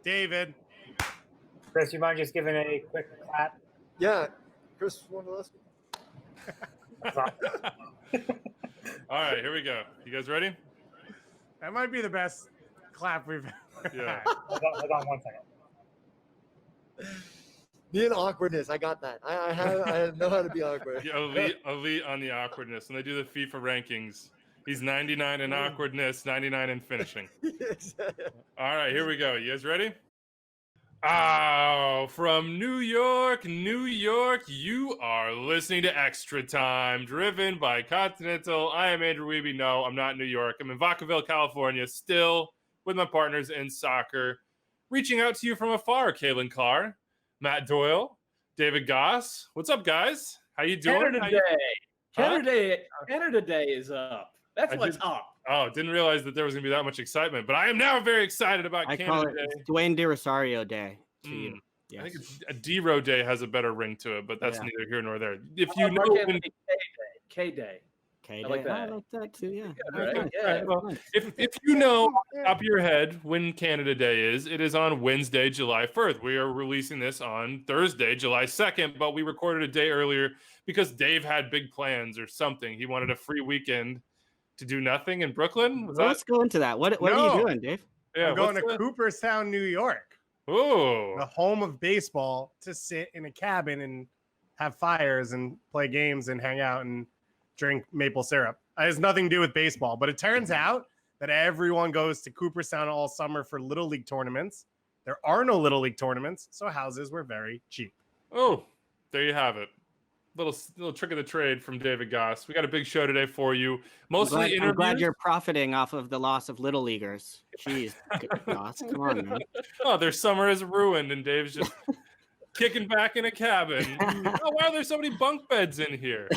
David. Chris, you mind just giving a quick clap? Yeah, Chris Wondolowski. All right, here we go. You guys ready? That might be the best clap we've ever Yeah. had. Hold on 1 second. Being awkwardness, I got that. I know how to be awkward. Yeah, elite on the awkwardness. When they do the FIFA rankings, he's 99 in awkwardness, 99 in finishing. All right, here we go. You guys ready? Oh, from New York, you are listening to Extra Time, driven by Continental. I am Andrew Wiebe. No, I'm not in New York. I'm in Vacaville, California, still with my partners in soccer. Reaching out to you from afar, Kaylin Carr, Matt Doyle, David Goss. What's up, guys? How you doing? Canada Day is up. That's what's up. Oh, didn't realize that there was going to be that much excitement, but I am now very excited about Canada Day. Dwayne De Rosario Day to you. Yes. I think it's a D-Row Day has a better ring to it, but that's neither here nor there. If you know K-Day. I like that. I like that too, yeah. Right? Yeah. Well, if you know off the top of your head when Canada Day is, it is on Wednesday, July 1st. We are releasing this on Thursday, July 2nd, but we recorded a day earlier because Dave had big plans or something. He wanted a free weekend to do nothing in Brooklyn. Let's go into that. What are you doing, Dave? Yeah, I'm going to Cooperstown, New York. Oh, the home of baseball, to sit in a cabin and have fires and play games and hang out and drink maple syrup. It has nothing to do with baseball, but it turns out that everyone goes to Cooperstown all summer for Little League tournaments. There are no Little League tournaments, so houses were very cheap. Oh, there you have it. Little trick of the trade from David Goss. We got a big show today for you. Mostly interviews. I'm glad you're profiting off of the loss of Little Leaguers. Jeez, Goss, come on, man. Oh, their summer is ruined, and Dave's just kicking back in a cabin. Oh, why are there so many bunk beds in here?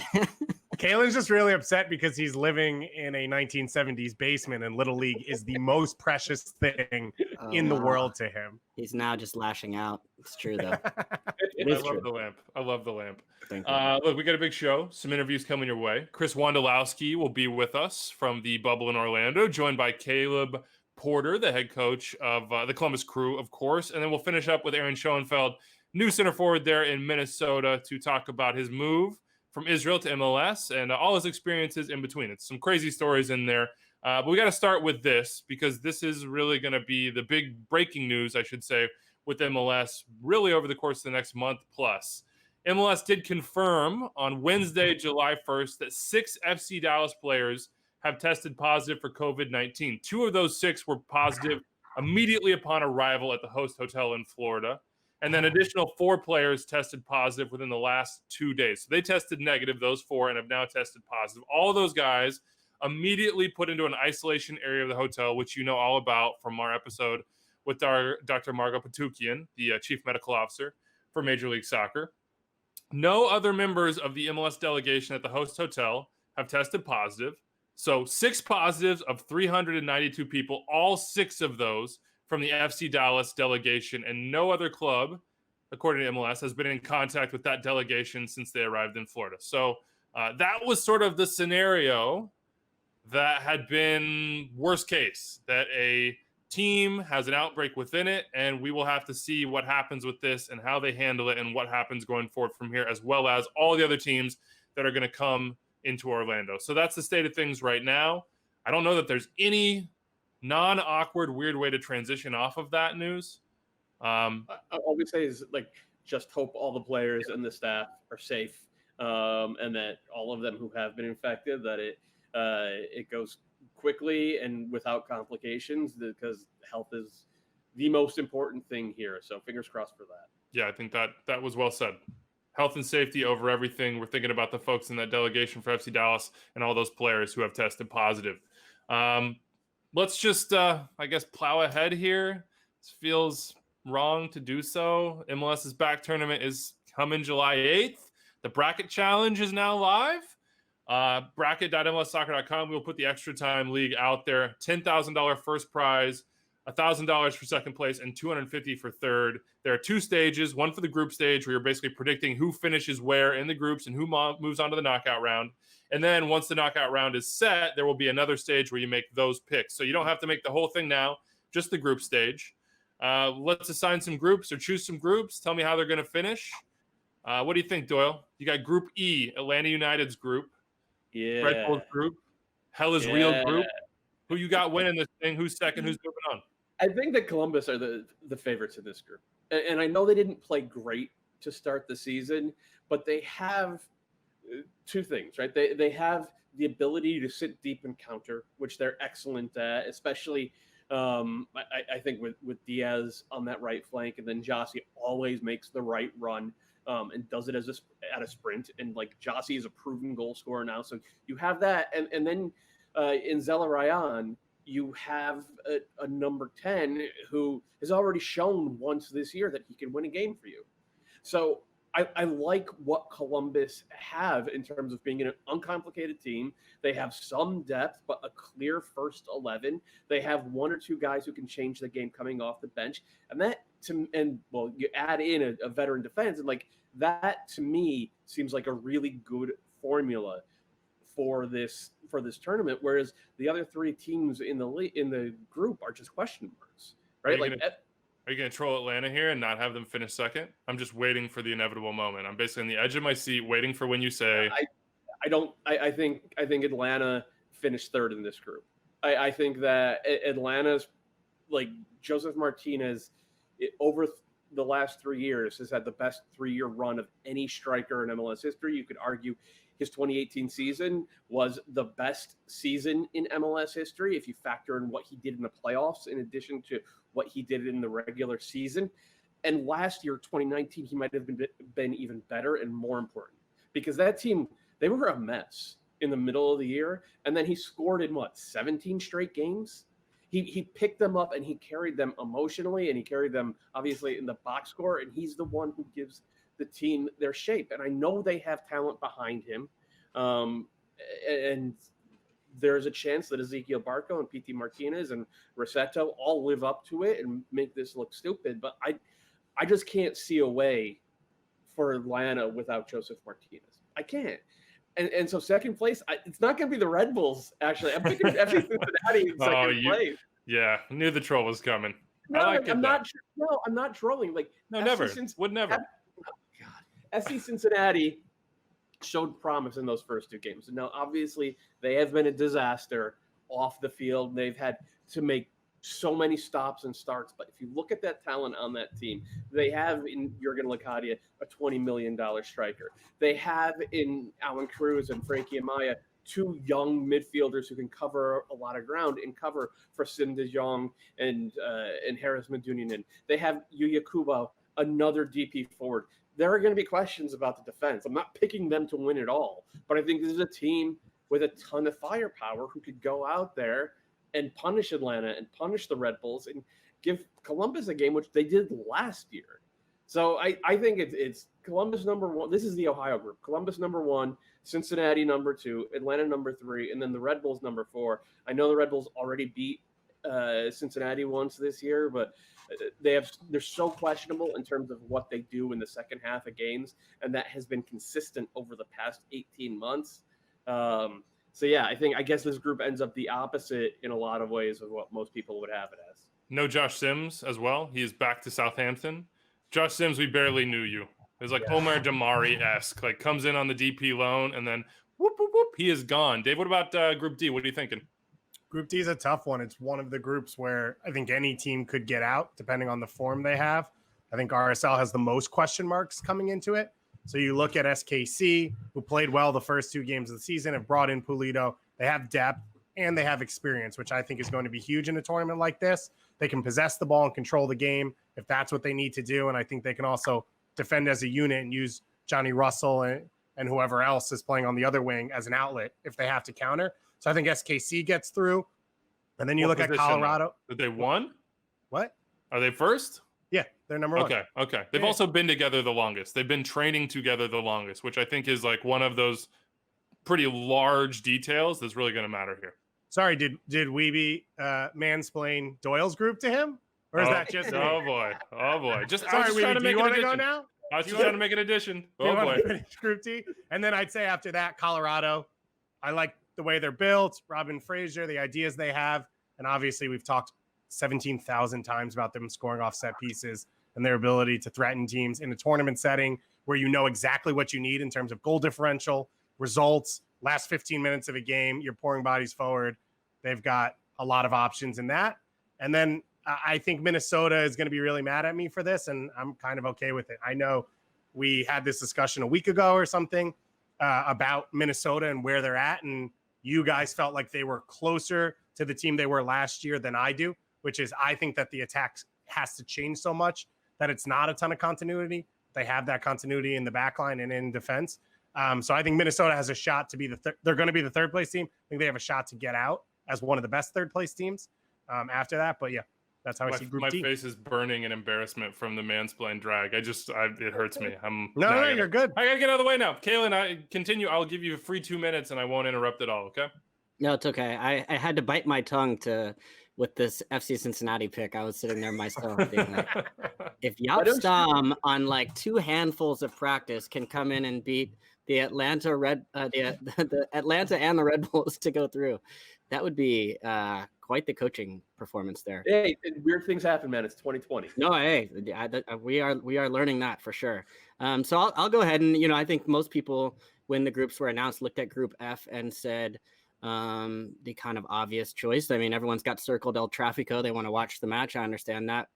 Kalen's just really upset because he's living in a 1970s basement, and Little League is the most precious thing in the world to him. He's now just lashing out. It's true, though. I love the lamp. Thank you. Look, we got a big show. Some interviews coming your way. Chris Wondolowski will be with us from the Bubble in Orlando, joined by Caleb Porter, the head coach of the Columbus Crew, of course. And then we'll finish up with Aaron Schoenfeld, new center forward there in Minnesota, to talk about his move from Israel to MLS and all his experiences in between. It's some crazy stories in there. But we got to start with this because this is really going to be the big breaking news, I should say, with MLS really over the course of the next month plus. MLS did confirm on Wednesday, July 1st, that 6 FC Dallas players have tested positive for COVID-19. 2 of those 6 were positive immediately upon arrival at the host hotel in Florida. And then additional 4 players tested positive within the last 2 days. So they tested negative, those 4, and have now tested positive. All of those guys immediately put into an isolation area of the hotel, which you know all about from our episode with our Dr. Margot Patukian, the chief medical officer for Major League Soccer. No other members of the MLS delegation at the host hotel have tested positive. So 6 positives of 392 people, all 6 of those from the FC Dallas delegation, and no other club, according to MLS, has been in contact with that delegation since they arrived in Florida. So that was sort of the scenario that had been worst case, that a team has an outbreak within it, and we will have to see what happens with this and how they handle it and what happens going forward from here, as well as all the other teams that are going to come into Orlando. So that's the state of things right now. I don't know that there's any non-awkward, weird way to transition off of that news. All we say is, just hope all the players and the staff are safe, and that all of them who have been infected, that it goes quickly and without complications, because health is the most important thing here. So fingers crossed for that. Yeah, I think that was well said. Health and safety over everything. We're thinking about the folks in that delegation for FC Dallas and all those players who have tested positive. Let's just, I guess, plow ahead here. This feels wrong to do so. MLS's back tournament is coming July 8th. The bracket challenge is now live. Bracket.mlssoccer.com. We'll put the Extra Time League out there. $10,000 first prize, $1,000 for second place, and $250 for third. There are 2 stages, one for the group stage where you're basically predicting who finishes where in the groups and who moves on to the knockout round. And then once the knockout round is set, there will be another stage where you make those picks. So you don't have to make the whole thing now, just the group stage. Let's assign some groups or choose some groups. Tell me how they're going to finish. What do you think, Doyle? You got Group E, Atlanta United's group. Yeah. Red Bull's group. Hell is Real group. Who you got winning this thing? Who's second? Who's moving on? I think that Columbus are the favorites in this group. And I know they didn't play great to start the season, but they have two things, right? They have the ability to sit deep and counter, which they're excellent at, especially I think with Diaz on that right flank, and then Jossie always makes the right run and does it at a sprint. And like Jossie is a proven goal scorer now, so you have that. And then in Zelarayan, you have a number 10 who has already shown once this year that he can win a game for you. So I like what Columbus have in terms of being an uncomplicated team. They have some depth, but a clear first 11. They have one or two guys who can change the game coming off the bench. And you add in a veteran defense, and like that to me seems like a really good formula for this tournament. Whereas the other three teams in the group are just question marks, right? Are you going to troll Atlanta here and not have them finish second? I'm just waiting for the inevitable moment. I'm basically on the edge of my seat waiting for when you say. I think Atlanta finished third in this group. I think that Atlanta's like Joseph Martinez over the last 3 years has had the best 3-year run of any striker in MLS history. You could argue his 2018 season was the best season in MLS history if you factor in what he did in the playoffs in addition to what he did in the regular season. And last year, 2019, he might have been even better and more important because that team, they were a mess in the middle of the year. And then he scored in 17 straight games? He picked them up and he carried them emotionally, and he carried them obviously in the box score. And he's the one who gives the team their shape. And I know they have talent behind him. And there's a chance that Ezequiel Barco and Pity Martinez and Rossetto all live up to it and make this look stupid. But I just can't see a way for Atlanta without Joseph Martinez. I can't. And so second place, it's not going to be the Red Bulls, actually. I'm picking FC Cincinnati in second place. Yeah, knew the troll was coming. No, I'm not trolling. Like, no, never. Would never. FC Cincinnati showed promise in those first two games. And now, obviously, they have been a disaster off the field. They've had to make so many stops and starts. But if you look at that talent on that team, they have in Jurgen Damm a $20 million striker. They have in Alan Cruz and Frankie Amaya two young midfielders who can cover a lot of ground and cover for Sim de Jong and Harris Medunjanin. They have Yuya Kubo, another DP forward. There are going to be questions about the defense. I'm not picking them to win it all, but I think this is a team with a ton of firepower who could go out there and punish Atlanta and punish the Red Bulls and give Columbus a game, which they did last year. So I think it's Columbus number one. This is the Ohio group. Columbus number one, Cincinnati number two, Atlanta number three, and then the Red Bulls number four. I know the Red Bulls already beat Cincinnati once this year, but they're so questionable in terms of what they do in the second half of games, and that has been consistent over the past 18 months. So yeah, I guess this group ends up the opposite in a lot of ways of what most people would have it as. No Josh Sims as well. He is back to Southampton. Josh Sims, we barely knew you. It was like Omar Damari-esque, like comes in on the DP loan and then whoop, whoop, whoop, he is gone. Dave, what about Group D? What are you thinking? Group D is a tough one. It's one of the groups where I think any team could get out depending on the form they have. I think RSL has the most question marks coming into it. So you look at SKC, who played well the first two games of the season, have brought in Pulido. They have depth and they have experience, which I think is going to be huge in a tournament like this. They can possess the ball and control the game if that's what they need to do. And I think they can also defend as a unit and use Johnny Russell and whoever else is playing on the other wing as an outlet if they have to counter. So I think SKC gets through. And then you look at Colorado. Did they won? What? Are they first? Yeah, they're number one. Okay. They've also been together the longest. They've been training together the longest, which I think is like one of those pretty large details that's really going to matter here. Sorry, did Weeby mansplain Doyle's group to him? Or is that just Oh boy. Just sorry, Weeby, do you want to go now? I was just trying to make an addition. Oh boy. Group D. And then I'd say after that, Colorado. I like the way they're built, Robin Fraser, the ideas they have. And obviously we've talked 17,000 times about them scoring off set pieces and their ability to threaten teams in a tournament setting where you know exactly what you need in terms of goal differential, results, last 15 minutes of a game, you're pouring bodies forward. They've got a lot of options in that. And then I think Minnesota is going to be really mad at me for this, and I'm kind of okay with it. I know we had this discussion a week ago or something about Minnesota and where they're at, and you guys felt like they were closer to the team they were last year than I do, which is I think that the attack has to change so much that it's not a ton of continuity. They have that continuity in the back line and in defense. So I think Minnesota has a shot to be they're going to be the third place team. I think they have a shot to get out as one of the best third place teams after that. But yeah, that's how I see Group D. My face is burning in embarrassment from the mansplain drag. It hurts me. No, you're good. I got to get out of the way now. Kaylin, I continue. I'll give you a free 2 minutes and I won't interrupt at all, okay? No, it's okay. I had to bite my tongue with this FC Cincinnati pick. I was sitting there myself being like, if Jaap Stam on like 2 handfuls of practice can come in and beat the Atlanta the Atlanta and the Red Bulls to go through, that would be quite the coaching performance there. Hey, weird things happen, man. It's 2020. No, hey, we are learning that for sure. So I'll go ahead and I think most people when the groups were announced looked at Group F and said the kind of obvious choice. I mean, everyone's got circled El Tráfico. They want to watch the match. I understand that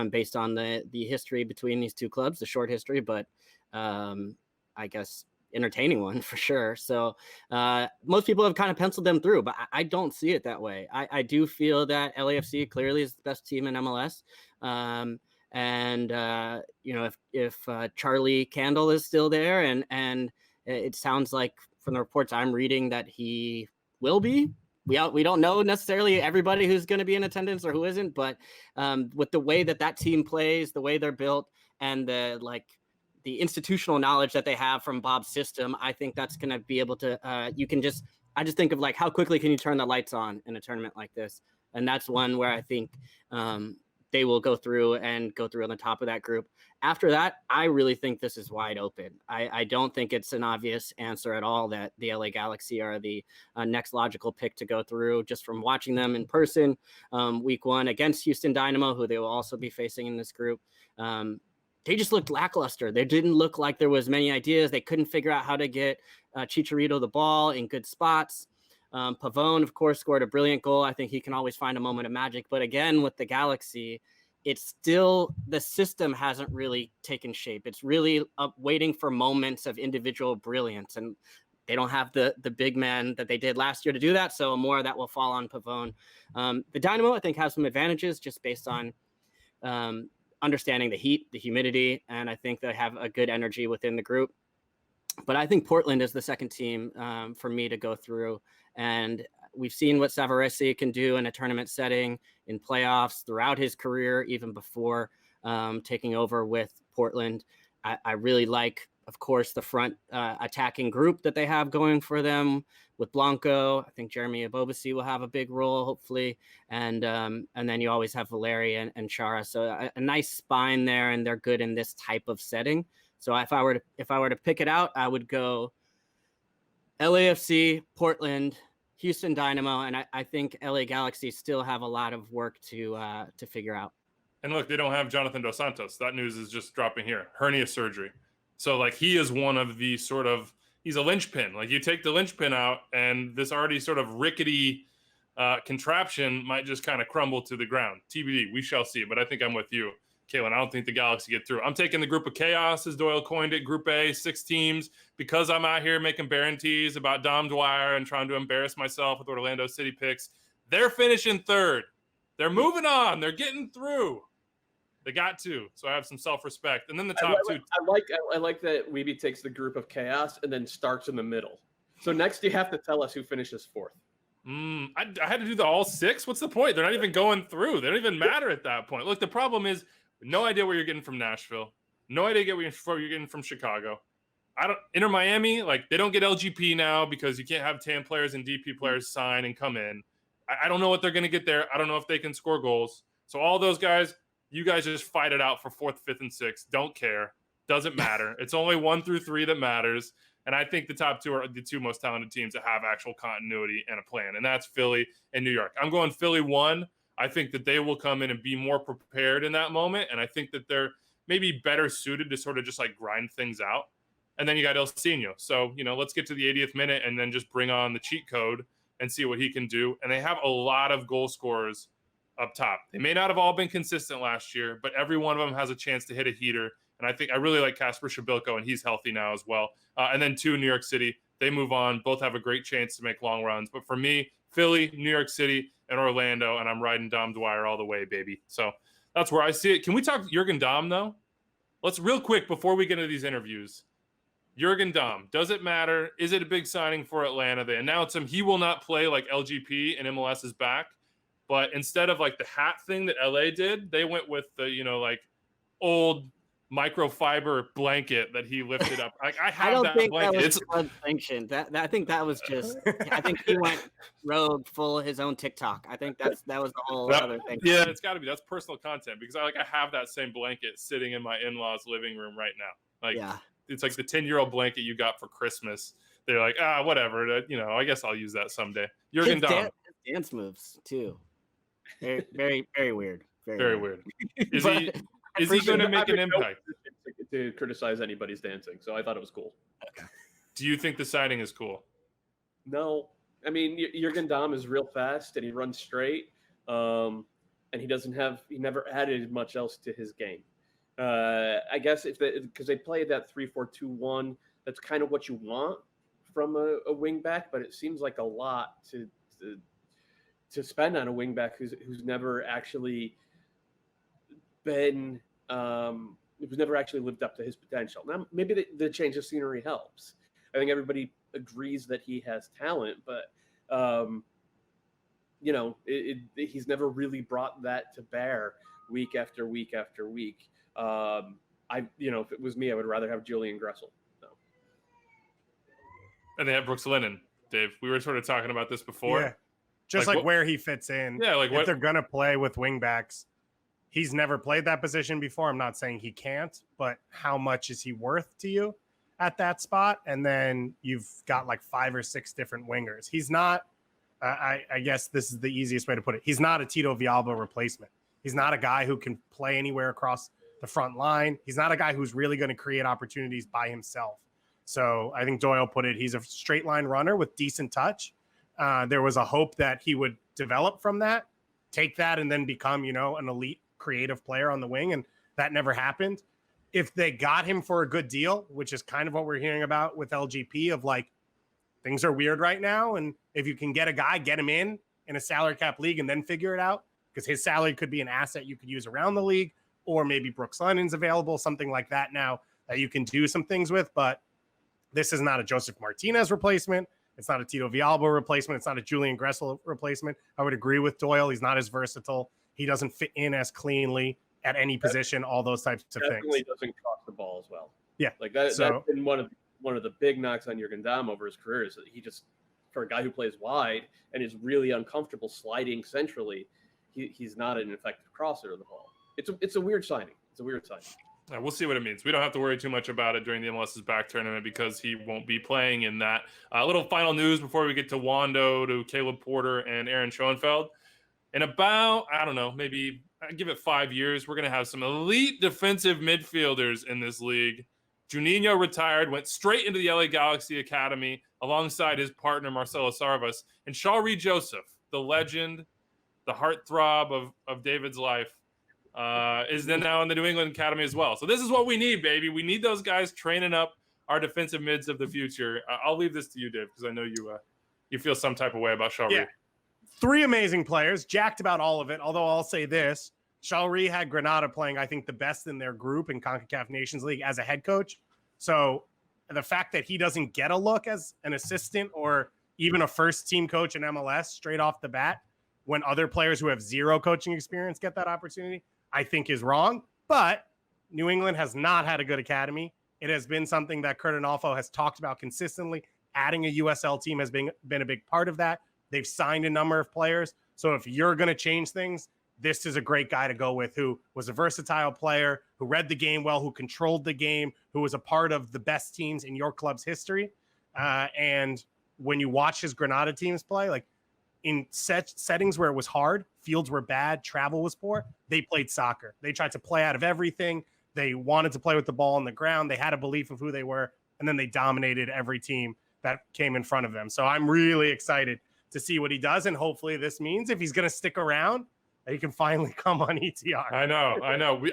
based on the history between these two clubs, the short history, but I guess entertaining one for sure. So most people have kind of penciled them through, but I don't see it that way. I do feel that LAFC clearly is the best team in MLS. If Charlie Candle is still there and it sounds like from the reports I'm reading that he will be. We don't know necessarily everybody who's going to be in attendance or who isn't, but with the way that team plays, the way they're built, and the institutional knowledge that they have from Bob's system, I think that's going to be able to. I just think of like how quickly can you turn the lights on in a tournament like this, and that's one where I think they will go through on the top of that group. After that, I really think this is wide open. I don't think it's an obvious answer at all that the LA Galaxy are the next logical pick to go through just from watching them in person week 1 against Houston Dynamo, who they will also be facing in this group. They just looked lackluster. They didn't look like there was many ideas. They couldn't figure out how to get Chicharito the ball in good spots. Pavone, of course, scored a brilliant goal. I think he can always find a moment of magic. But again, with the Galaxy, it's still the system hasn't really taken shape. It's really waiting for moments of individual brilliance. And they don't have the big man that they did last year to do that. So more of that will fall on Pavone. The Dynamo, I think, has some advantages just based on understanding the heat, the humidity, and I think they have a good energy within the group. But I think Portland is the second team for me to go through. And we've seen what Savarese can do in a tournament setting, in playoffs, throughout his career, even before taking over with Portland. I really like, of course, the front attacking group that they have going for them with Blanco. I think Jeremy Abobasi will have a big role, hopefully. And then you always have Valeri and Chara. So a nice spine there, and they're good in this type of setting. So if I were to pick it out, I would go LAFC, Portland, Houston Dynamo, and I think LA Galaxy still have a lot of work to figure out. And look, they don't have Jonathan Dos Santos. That news is just dropping here. Hernia surgery. So like he is one of the he's a linchpin. Like you take the linchpin out and this already sort of rickety contraption might just kind of crumble to the ground. TBD, we shall see. But I think I'm with you, Kaylin. I don't think the Galaxy get through. I'm taking the group of chaos, as Doyle coined it, Group A, 6 teams, because I'm out here making guarantees about Dom Dwyer and trying to embarrass myself with Orlando City picks. They're finishing 3rd. They're moving on. They're getting through. They got to. So I have some self-respect. And then the top 2. I like that Weeby takes the group of chaos and then starts in the middle. So next you have to tell us who finishes 4th. I had to do the all 6. What's the point? They're not even going through. They don't even matter at that point. Look, the problem is no idea where you're getting from Nashville. No idea where you're getting from Chicago. Inter Miami, like they don't get LGP now because you can't have TAM players and DP players sign and come in. I don't know what they're going to get there. I don't know if they can score goals. So all those guys, you guys just fight it out for 4th, 5th, and 6th. Don't care. Doesn't matter. It's only 1 through 3 that matters. And I think the top 2 are the 2 most talented teams that have actual continuity and a plan. And that's Philly and New York. I'm going Philly 1. I think that they will come in and be more prepared in that moment. And I think that they're maybe better suited to sort of just like grind things out. And then you got Ilsinho. So, let's get to the 80th minute and then just bring on the cheat code and see what he can do. And they have a lot of goal scorers up top. They may not have all been consistent last year, but every one of them has a chance to hit a heater. And I really like Kasper Shabilko, and he's healthy now as well. And then 2, New York City. They move on. Both have a great chance to make long runs. But for me, Philly, New York City, and Orlando, and I'm riding Dom Dwyer all the way, baby. So that's where I see it. Can we talk Jurgen Damm, though? Let's real quick before we get into these interviews. Jurgen Damm, does it matter? Is it a big signing for Atlanta? They announced him. He will not play like LGP and MLS is back. But instead of like the hat thing that LA did, they went with the, like old microfiber blanket that he lifted up. I don't think blanket. That was blood sanctioned. I think that was just. I think he went rogue, full of his own TikTok. I think that was the whole other thing. Yeah, it's got to be. That's personal content because I have that same blanket sitting in my in-laws' living room right now. It's like the 10-year-old blanket you got for Christmas. They're like, whatever. I guess I'll use that someday. Jurgen Damm. Dance moves too. Very, very, very weird. Very weird. Is he going to make an impact? To criticize anybody's dancing, so I thought it was cool. Do you think the signing is cool? No, I mean Jurgen Damm is real fast and he runs straight, and he never added much else to his game. I guess because they play that 3-4-2-1, that's kind of what you want from a wing back, but it seems like a lot to spend on a wing back who's never actually been who's never actually lived up to his potential. Now maybe the change of scenery helps. I think everybody agrees that he has talent, but he's never really brought that to bear week after week after week. If it was me, I would rather have Julian Gressel. No. And they have Brooks Lennon, Dave. We were sort of talking about this before. Yeah. Just like where he fits in. Yeah, if they're going to play with wingbacks, he's never played that position before. I'm not saying he can't, but how much is he worth to you at that spot? And then you've got like 5 or 6 different wingers. He's not, I guess this is the easiest way to put it. He's not a Tito Villalba replacement. He's not a guy who can play anywhere across the front line. He's not a guy who's really going to create opportunities by himself. So I think Doyle put it, he's a straight line runner with decent touch. There was a hope that he would develop from that, take that, and then become, an elite creative player on the wing. And that never happened. If they got him for a good deal, which is kind of what we're hearing about with LGP of like, things are weird right now. And if you can get a guy, get him in a salary cap league and then figure it out, because his salary could be an asset you could use around the league, or maybe Brooks Lennon's available, something like that now that you can do some things with. But this is not a Joseph Martinez replacement. It's not a Tito Villalba replacement. It's not a Julian Gressel replacement. I would agree with Doyle. He's not as versatile. He doesn't fit in as cleanly at any position, all those types of things. Definitely doesn't cross the ball as well. Yeah. Like that's been one of the big knocks on Jurgen Damm over his career is that he just, for a guy who plays wide and is really uncomfortable sliding centrally, he's not an effective crosser of the ball. It's a weird signing. It's a weird signing. We'll see what it means. We don't have to worry too much about it during the MLS's back tournament because he won't be playing in that. Little final news before we get to Wando, to Caleb Porter, and Aaron Schoenfeld. In about, I don't know, maybe I give it 5 years, we're going to have some elite defensive midfielders in this league. Juninho retired, went straight into the LA Galaxy Academy alongside his partner, Marcelo Sarvas. And Shalrie Joseph, the legend, the heartthrob of David's life, is then now in the New England Academy as well. So this is what we need, baby. We need those guys training up our defensive mids of the future. I'll leave this to you, Dave, because I know you feel some type of way about Shalrie. Yeah. 3 amazing players, jacked about all of it. Although I'll say this, Shalrie had Granada playing, I think, the best in their group in CONCACAF Nations League as a head coach. So the fact that he doesn't get a look as an assistant or even a first-team coach in MLS straight off the bat when other players who have 0 coaching experience get that opportunity, I think is wrong. But New England has not had a good academy. It has been something that Kurt Onalfo has talked about consistently. Adding a USL team has been a big part of that. They've signed a number of players. So if you're going to change things, this is a great guy to go with, who was a versatile player, who read the game well, who controlled the game, who was a part of the best teams in your club's history. And when you watch his Granada teams play, like in settings where it was hard, fields were bad, travel was poor, they played soccer. They tried to play out of everything. They wanted to play with the ball on the ground. They had a belief of who they were, and then they dominated every team that came in front of them. So I'm really excited to see what he does, and hopefully this means if he's going to stick around, that he can finally come on ETR. I know.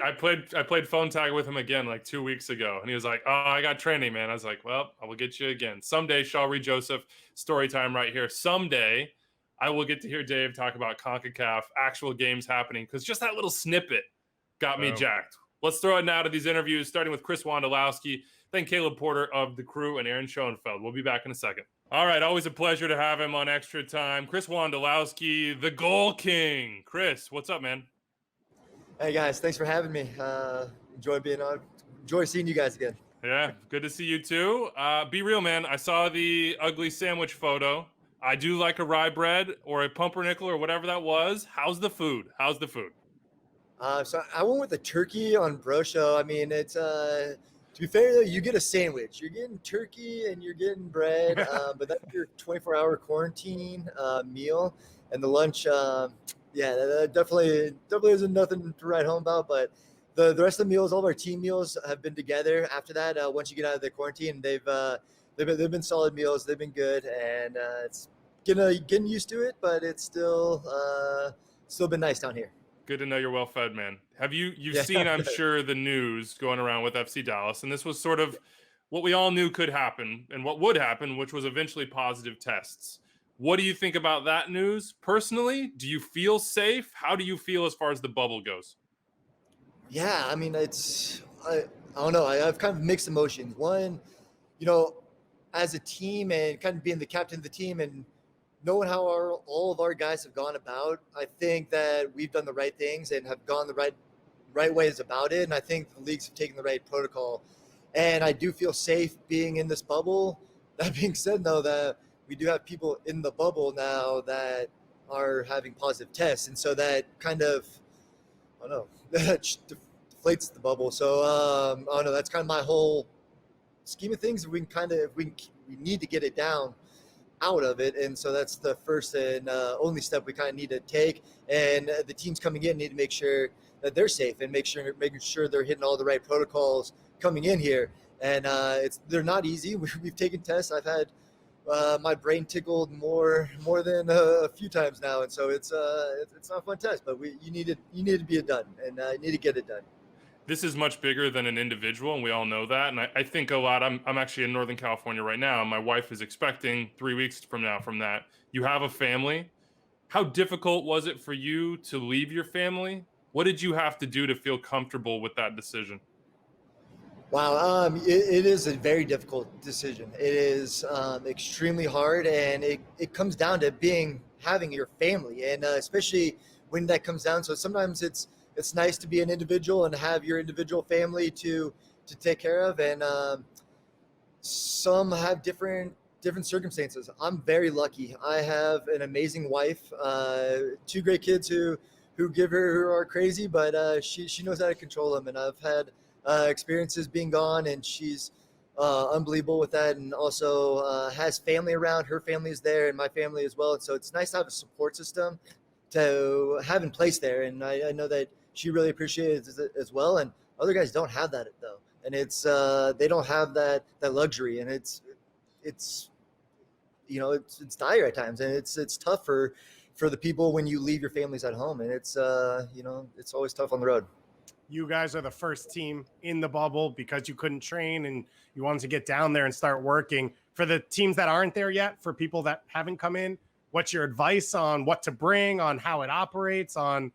I played phone tag with him again like 2 weeks ago, and he was like, "Oh, I got training, man." I was like, "Well, I will get you again someday." Shaw Reed Joseph, story time right here. Someday, I will get to hear Dave talk about CONCACAF actual games happening, because just that little snippet got me jacked. Let's throw it now to these interviews, starting with Chris Wondolowski, then Caleb Porter of The Crew, and Aaron Schoenfeld. We'll be back in a second. All right, always a pleasure to have him on Extra Time. Chris Wondolowski, the Goal King. Chris, what's up, man? Hey guys, thanks for having me. Enjoy being on. Enjoy seeing you guys again. Yeah, good to see you too. Be real, man. I saw the ugly sandwich photo. I do like a rye bread or a pumpernickel or whatever that was. How's the food? So I went with the turkey on brosho. I mean, it's to be fair though, you get a sandwich. You're getting turkey and you're getting bread, but that's your 24-hour quarantine meal. And the lunch, that definitely isn't nothing to write home about. But the rest of the meals, all of our team meals, have been together. After that, once you get out of the quarantine, they've been solid meals. They've been good, and it's getting used to it. But it's still been nice down here. Good to know you're well fed, man. You've seen, I'm sure, the news going around with FC Dallas, and this was sort of what we all knew could happen and what would happen, which was eventually positive tests. What do you think about that news? Personally, do you feel safe? How do you feel as far as the bubble goes? Yeah, I mean, I don't know. I have kind of mixed emotions. One, as a team and kind of being the captain of the team and knowing how all of our guys have gone about, I think that we've done the right things and have gone the right ways about it. And I think the leagues have taken the right protocol. And I do feel safe being in this bubble. That being said, though, that we do have people in the bubble now that are having positive tests. And so that kind of, I don't know, that deflates the bubble. So, I don't know, that's kind of my whole scheme of things. We need to get it down out of it, and so that's the first and only step we kind of need to take. And the teams coming in need to make sure that they're safe and making sure they're hitting all the right protocols coming in here. And they're not easy. We've taken tests. I've had my brain tickled more than a few times now, and so it's not a fun test. But you need to be done, and you need to get it done. This is much bigger than an individual, and we all know that. And I think a lot. I'm actually in Northern California right now, and my wife is expecting 3 weeks from now from that. You have a family. How difficult was it for you to leave your family? What did you have to do to feel comfortable with that decision? Wow, it is a very difficult decision. It is extremely hard, and it comes down to having your family, and especially when that comes down. So sometimes it's nice to be an individual and have your individual family to take care of, and some have different circumstances. I'm very lucky. I have an amazing wife, 2 great kids who are crazy, but she knows how to control them, and I've had experiences being gone, and she's unbelievable with that, and also has family around. Her family is there, and my family as well, and so it's nice to have a support system to have in place there, and I know that she really appreciates it as well. And other guys don't have that though, and it's they don't have that luxury, and it's dire at times, and it's tough for the people when you leave your families at home, and it's always tough on the road. You guys are the first team in the bubble because you couldn't train and you wanted to get down there and start working. For the teams that aren't there yet, for people that haven't come in, what's your advice on what to bring, on how it operates, on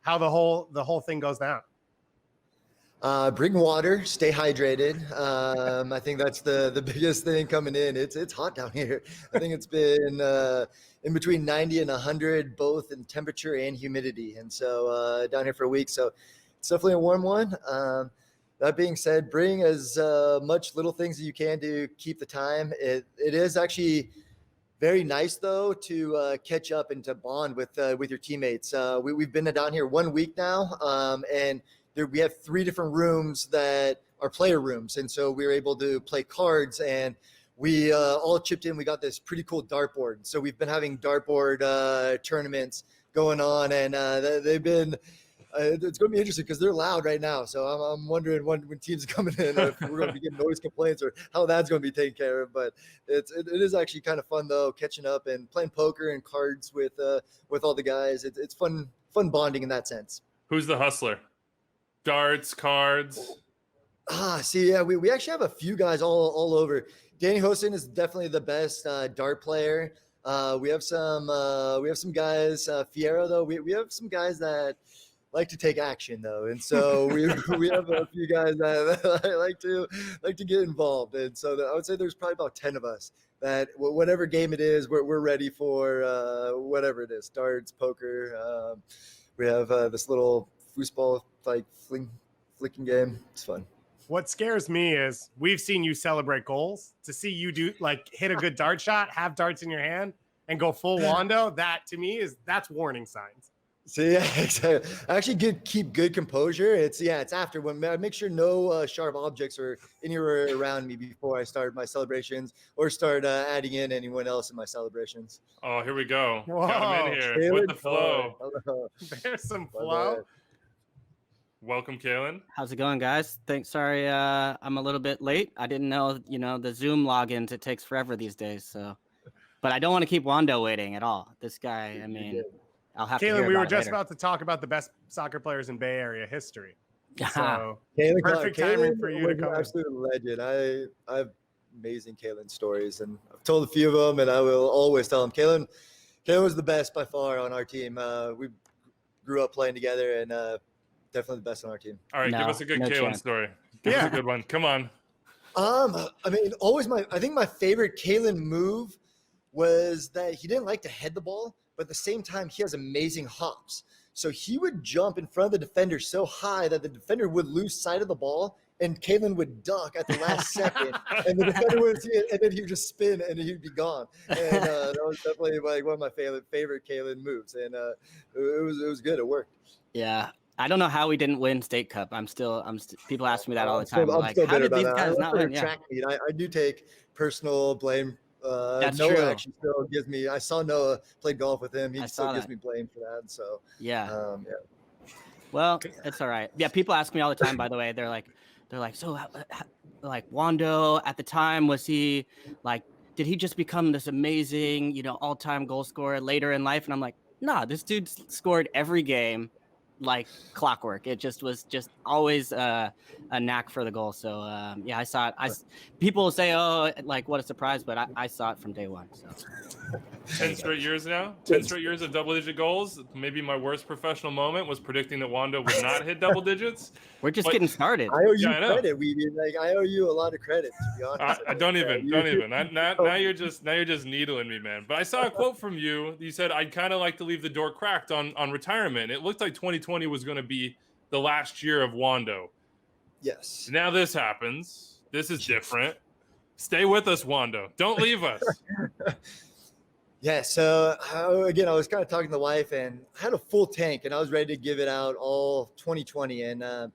how the whole thing goes down? Bring water, stay hydrated. I think that's the biggest thing coming in. It's hot down here. I think it's been in between 90 and 100, both in temperature and humidity. And so down here for a week. So it's definitely a warm one. That being said, bring as much little things as you can to keep the time. It is actually very nice though to catch up and to bond with your teammates. We've been down here 1 week now, and we have 3 different rooms that are player rooms, and so we were able to play cards, and we all chipped in. We got this pretty cool dartboard. So we've been having dartboard tournaments going on, and they've been. It's going to be interesting because they're loud right now. So I'm wondering when teams are coming in, if we're going to be getting noise complaints or how that's going to be taken care of. But it is actually kind of fun though, catching up and playing poker and cards with all the guys. It's fun bonding in that sense. Who's the hustler? Darts, cards. See, yeah, we actually have a few guys all over. Danny Hosen is definitely the best dart player. We have some guys. Fierro though, we have some guys that like to take action though, and so we have a few guys that like to get involved, and so I would say there's probably about 10 of us that whatever game it is, we're ready for whatever it is, darts, poker. We have this little foosball like flicking game. It's fun. What scares me is we've seen you celebrate goals. To see you do like hit a good dart shot, have darts in your hand, and go full Wando. That to me that's warning signs. See, yeah, exactly. I actually keep good composure. It's after when I make sure no sharp objects are anywhere around me before I start my celebrations or start adding in anyone else in my celebrations. Oh, here we go. Whoa. Got him in here Kalen, with the flow. hello. There's some flow. Welcome, Kalen. How's it going, guys? Sorry, I'm a little bit late. I didn't know, the Zoom logins, it takes forever these days. So, but I don't want to keep Wando waiting at all. This guy, I mean, I'll have to hear Kalen, we about were it just later. about to talk about the best soccer players in Bay Area history. So Kalen, perfect timing for you to was come an in. absolute legend. I have amazing Kalen stories, and I've told a few of them, and I will always tell them. Kalen was the best by far on our team. We grew up playing together, and definitely the best on our team. All right, give No, us a good no Kalen chance. story. Give us a good one. Come on. I mean, I think my favorite Kalen move was that he didn't like to head the ball, but at the same time, he has amazing hops. So he would jump in front of the defender so high that the defender would lose sight of the ball, and Kalen would duck at the last second, and the defender would see it, and then he would just spin, and he'd be gone. And that was definitely like one of my favorite Kalen moves, and it was good. It worked. Yeah. I don't know how we didn't win State Cup. I'm still people ask me that all the time. I'm Like, still how bitter did these about that. guys I not went win? for Yeah. track meet. I do take personal blame. That's Noah true. actually still gives me. I saw Noah play golf with him. He I still saw gives that. me blame for that. So Yeah. yeah. Well, it's all right. Yeah, people ask me all the time. By the way, they're like, so, like Wando at the time, was he like, did he just become this amazing, all-time goal scorer later in life? And I'm like, nah, this dude scored every game like clockwork. It just was always a knack for the goal. So yeah, I saw it. People say, oh, like what a surprise, but I saw it from day one. So 10 straight years now. 10 straight years of double-digit goals. Maybe my worst professional moment was predicting that Wando would not hit double digits. we're just But- getting started. I owe you Yeah, I know. credit. I owe you a lot of credit. To be honest, I don't even. You- Now you're just needling me, man. But I saw a quote from you. You said I'd kind of like to leave the door cracked on retirement. It looked like 2020 was going to be the last year of Wando. Yes. Now this happens. This is different. Stay with us, Wando. Don't leave us. Yeah. So again, I was kind of talking to the wife, and I had a full tank, and I was ready to give it out all 2020. And I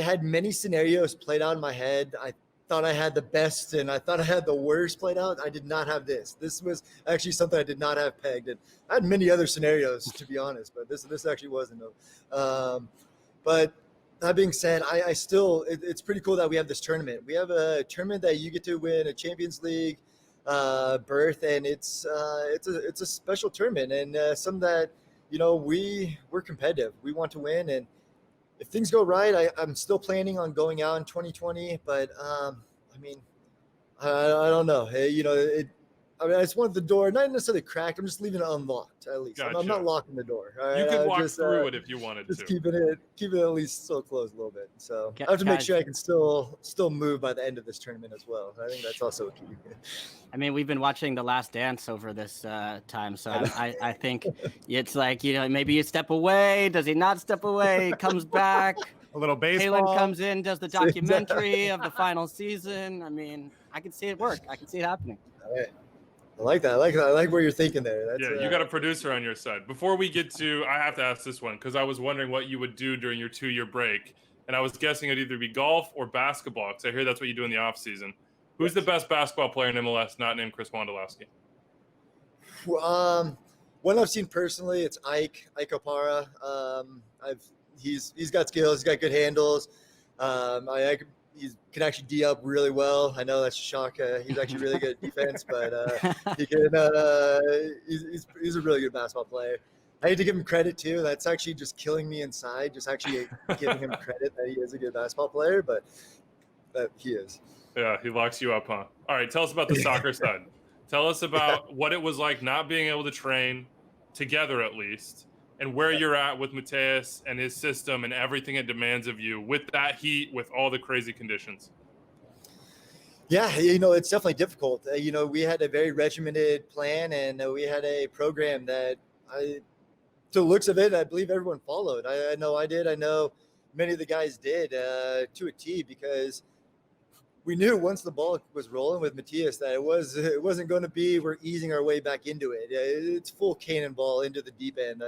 had many scenarios played out in my head. I thought I had the best, and I thought I had the worst played out. I did not have this. This was actually something I did not have pegged. And I had many other scenarios, to be honest, but this actually wasn't. But that being said, I still it's pretty cool that we have this tournament. We have a tournament that you get to win a Champions League berth, and it's a special tournament, and something that we're competitive. We want to win, and if things go right, I'm still planning on going out in 2020. But I mean, I don't know. Hey, I just want the door not necessarily cracked. I'm just leaving it unlocked at least. I'm Gotcha. not locking the door. All right? You could walk just, through it if you wanted just to. keeping it at least still closed a little bit. So I have to make Guys- sure I can still move by the end of this tournament as well. I think that's also a key. I mean, we've been watching The Last Dance over this time, so I think it's like, maybe you step away. Does he not step away? Comes back. A little baseball. Kalen comes in, does the documentary of the final season. I mean, I can see it work. I can see it happening. All right. I like that. I like where you're thinking there. That's, Yeah, you got a producer on your side. Before we get to, I have to ask this one because I was wondering what you would do during your 2-year break, and I was guessing it'd either be golf or basketball because I hear that's what you do in the off season. Who's the best basketball player in MLS not named Chris Wondolowski? One I've seen personally, it's Ike Opara. He's got skills. He's got good handles. He can actually D up really well. I know that's a shock. He's actually really good at defense, but he can. He's a really good basketball player. I need to give him credit too. That's actually just killing me inside. Just actually giving him credit that he is a good basketball player, but he is. Yeah, he locks you up, huh? All right, tell us about the soccer side. Tell us about what it was like not being able to train together, at least, and where you're at with Matias and his system and everything it demands of you with that heat, with all the crazy conditions. Yeah, it's definitely difficult. We had a very regimented plan, and we had a program that to the looks of it, I believe everyone followed. I know I did. I know many of the guys did to a T, because we knew once the ball was rolling with Matias that it wasn't going to be we're easing our way back into it. It's full cannonball into the deep end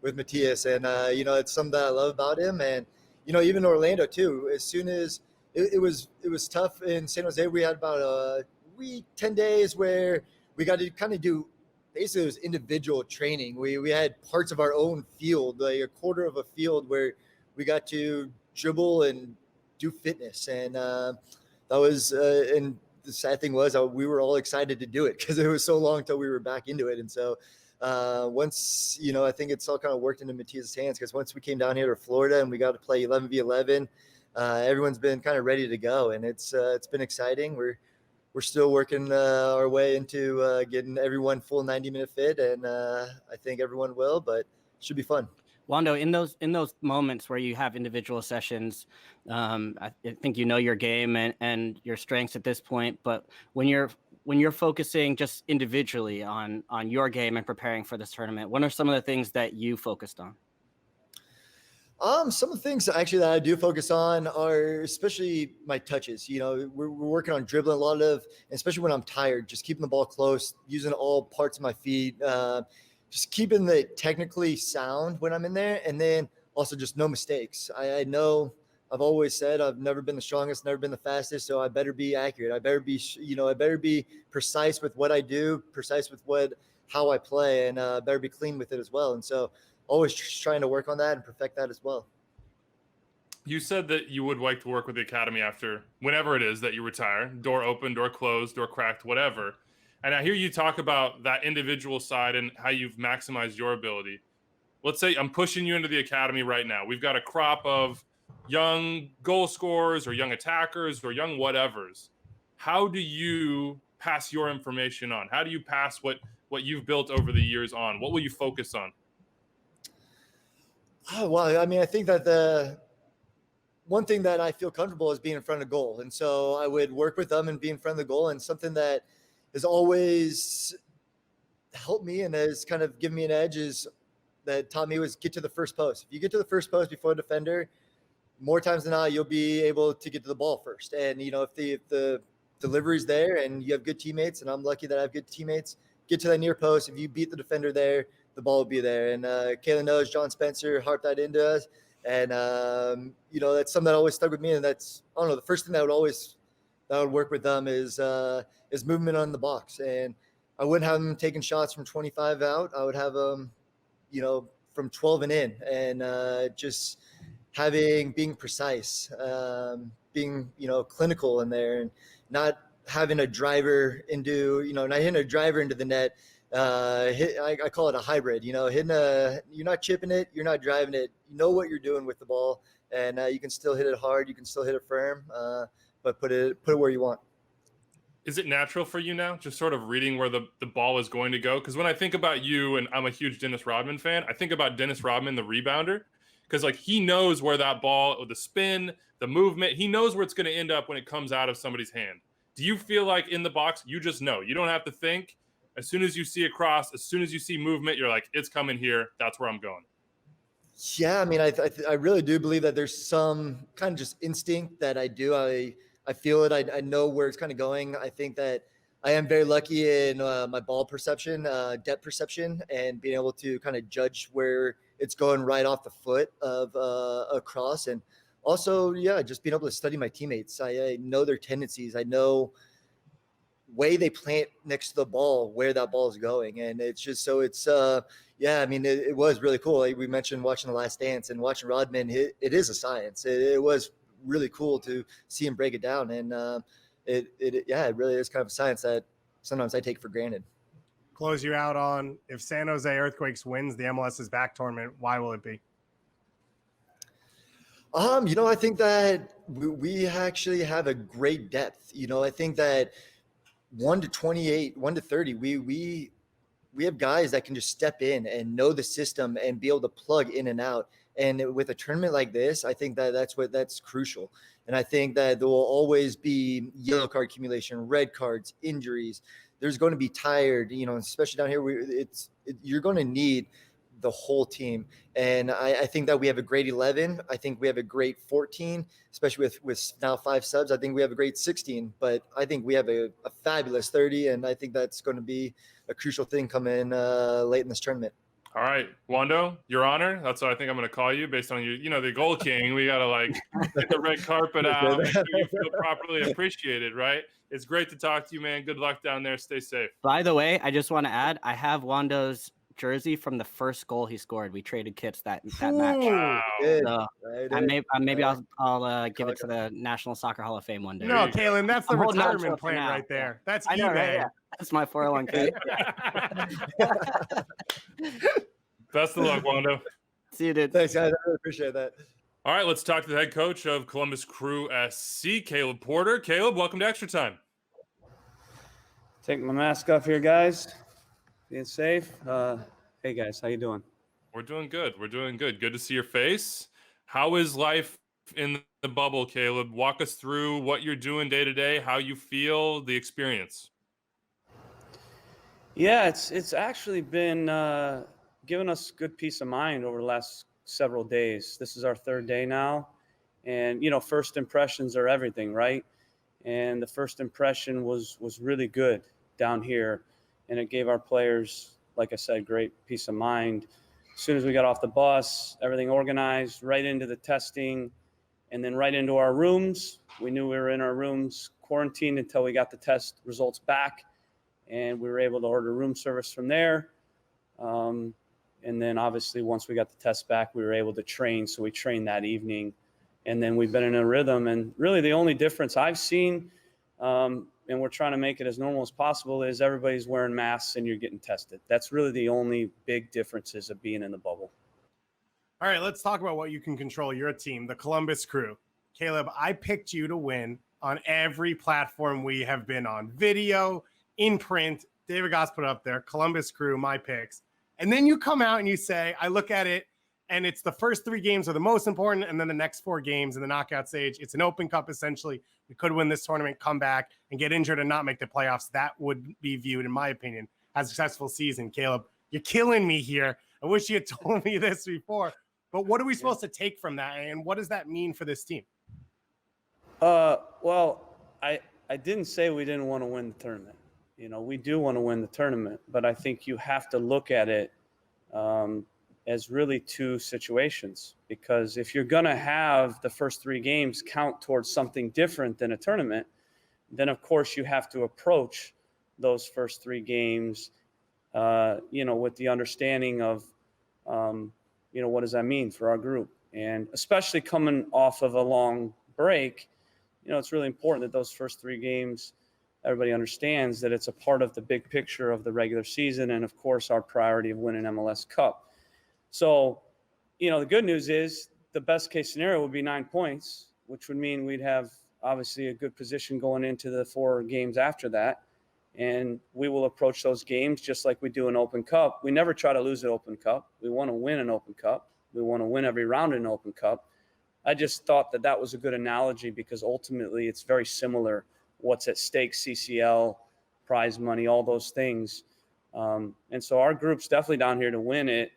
with Matias, and it's something that I love about him. And even Orlando too. As soon as it was tough in San Jose, we had about a week, 10 days where we got to kind of do basically it was individual training. We had parts of our own field, like a quarter of a field, where we got to dribble and do fitness, and that was, and the sad thing was we were all excited to do it because it was so long until we were back into it. And so once, I think it's all kind of worked into Matias' hands, because once we came down here to Florida and we got to play 11v11, everyone's been kind of ready to go. And it's been exciting. We're still working our way into getting everyone full 90-minute fit. And I think everyone will, but it should be fun. Wando, in those moments where you have individual sessions, I think your game and your strengths at this point. But when you're focusing just individually on your game and preparing for this tournament, what are some of the things that you focused on? Some of the things actually that I do focus on are especially my touches. We're working on dribbling a lot of, especially when I'm tired, just keeping the ball close, using all parts of my feet. Just keeping the technically sound when I'm in there, and then also just no mistakes. I know I've always said I've never been the strongest, never been the fastest, so I better be accurate. I better be precise with what I do, precise with how I play, and better be clean with it as well. And so always trying to work on that and perfect that as well. You said that you would like to work with the academy after whenever it is that you retire, door open, door closed, door cracked, whatever. And I hear you talk about that individual side and how you've maximized your ability. Let's say I'm pushing you into the academy right now. We've got a crop of young goal scorers or young attackers or young whatevers. How do you pass your information on? How do you pass what you've built over the years on? What will you focus on? Oh, well, I mean, I think that the one thing that I feel comfortable is being in front of goal. And so I would work with them and be in front of the goal. And something that has always helped me and has kind of given me an edge that taught me was get to the first post. If you get to the first post before a defender, more times than not, you'll be able to get to the ball first. And, if the delivery's there and you have good teammates, and I'm lucky that I have good teammates, get to that near post. If you beat the defender there, the ball will be there. And Kayla knows John Spencer harped that into us. And, that's something that always stuck with me. And that's, I don't know, the first thing that would work with them is movement on the box. And I wouldn't have them taking shots from 25 out. I would have them, from 12 and in, and just being precise, being, clinical in there, and not having a driver not hitting a driver into the net. I call it a hybrid, you're not chipping it, you're not driving it. You know what you're doing with the ball, and you can still hit it hard. You can still hit it firm, but put it where you want. Is it natural for you now, just sort of reading where the ball is going to go? Because when I think about you, and I'm a huge Dennis Rodman fan, I think about Dennis Rodman, the rebounder, because he knows where that ball, the spin, the movement, he knows where it's going to end up when it comes out of somebody's hand. Do you feel like in the box, you just know? You don't have to think. As soon as you see a cross, as soon as you see movement, you're like, it's coming here. That's where I'm going. Yeah, I mean, I really do believe that there's some kind of just instinct that I do. I feel it. I know where it's kind of going. I think that I am very lucky in my ball perception, depth perception, and being able to kind of judge where it's going right off the foot of a cross. And also, yeah, just being able to study my teammates. I know their tendencies. I know way they plant next to the ball, where that ball is going. And it's just, so it's, yeah, I mean, it was really cool. Like we mentioned watching The Last Dance and watching Rodman, it is a science. It was really cool to see him break it down. And it really is kind of a science that sometimes I take for granted. Close you out on, if San Jose Earthquakes wins the MLS is Back tournament, why will it be? I think that we actually have a great depth. I think that 1 to 28, 1 to 30, we have guys that can just step in and know the system and be able to plug in and out. And with a tournament like this, I think that that's crucial. And I think that there will always be yellow card accumulation, red cards, injuries. There's going to be tired, especially down here. You're going to need the whole team. And I think that we have a great 11. I think we have a great 14, especially with now 5 subs. I think we have a great 16, but I think we have a fabulous 30. And I think that's going to be a crucial thing coming late in this tournament. All right, Wando, Your Honor. That's what I think I'm going to call you based on the goal king. We got to get the red carpet out, make sure you feel properly appreciated, right? It's great to talk to you, man. Good luck down there. Stay safe. By the way, I just want to add, I have Wando's jersey from the first goal he scored. We traded kits that match. Wow. So maybe I'll give it to the National Soccer Hall of Fame one day. No, Kalen, that's the I'm holding on to retirement it for plan now. right there. That's I know, eBay. right? Yeah. That's my 401k. Best of luck, Wando. See you, dude. Thanks, guys. I really appreciate that. All right, let's talk to the head coach of Columbus Crew SC, Caleb Porter. Caleb, welcome to Extra Time. Take my mask off here, guys. Being safe. Hey, guys, how you doing? We're doing good. Good to see your face. How is life in the bubble, Caleb? Walk us through what you're doing day to day, how you feel, the experience. Yeah, it's actually been giving us good peace of mind over the last several days. This is our 3rd day now. And, first impressions are everything, right? And the first impression was really good down here. And it gave our players, like I said, great peace of mind. As soon as we got off the bus, everything organized, right into the testing, and then right into our rooms. We knew we were in our rooms quarantined until we got the test results back. And we were able to order room service from there. And then obviously once we got the test back, we were able to train. So we trained that evening. And then we've been in a rhythm. And really the only difference I've seen, and we're trying to make it as normal as possible, is everybody's wearing masks and you're getting tested. That's really the only big differences of being in the bubble. All right, let's talk about what you can control. Your team, the Columbus Crew. Caleb, I picked you to win on every platform we have been on. Video, in print, David Goss put it up there, Columbus Crew, my picks. And then you come out and you say, I look at it, and it's the first 3 games are the most important, and then the next 4 games in the knockout stage. It's an open cup, essentially. We could win this tournament, come back, and get injured and not make the playoffs. That would be viewed, in my opinion, as a successful season. Caleb, you're killing me here. I wish you had told me this before. But what are we supposed to take from that, and what does that mean for this team? Well, I didn't say we didn't want to win the tournament. We do want to win the tournament, but I think you have to look at it as really 2 situations, because if you're going to have the first 3 games count towards something different than a tournament, then of course you have to approach those first 3 games, with the understanding of, what does that mean for our group? And especially coming off of a long break, it's really important that those first 3 games, everybody understands that it's a part of the big picture of the regular season and, of course, our priority of winning MLS Cup. So, the good news is the best case scenario would be 9 points, which would mean we'd have obviously a good position going into the 4 games after that. And we will approach those games just like we do an Open Cup. We never try to lose an Open Cup. We want to win an Open Cup. We want to win every round in an Open Cup. I just thought that was a good analogy because ultimately it's very similar. What's at stake, CCL, prize money, all those things. And so our group's definitely down here to win it.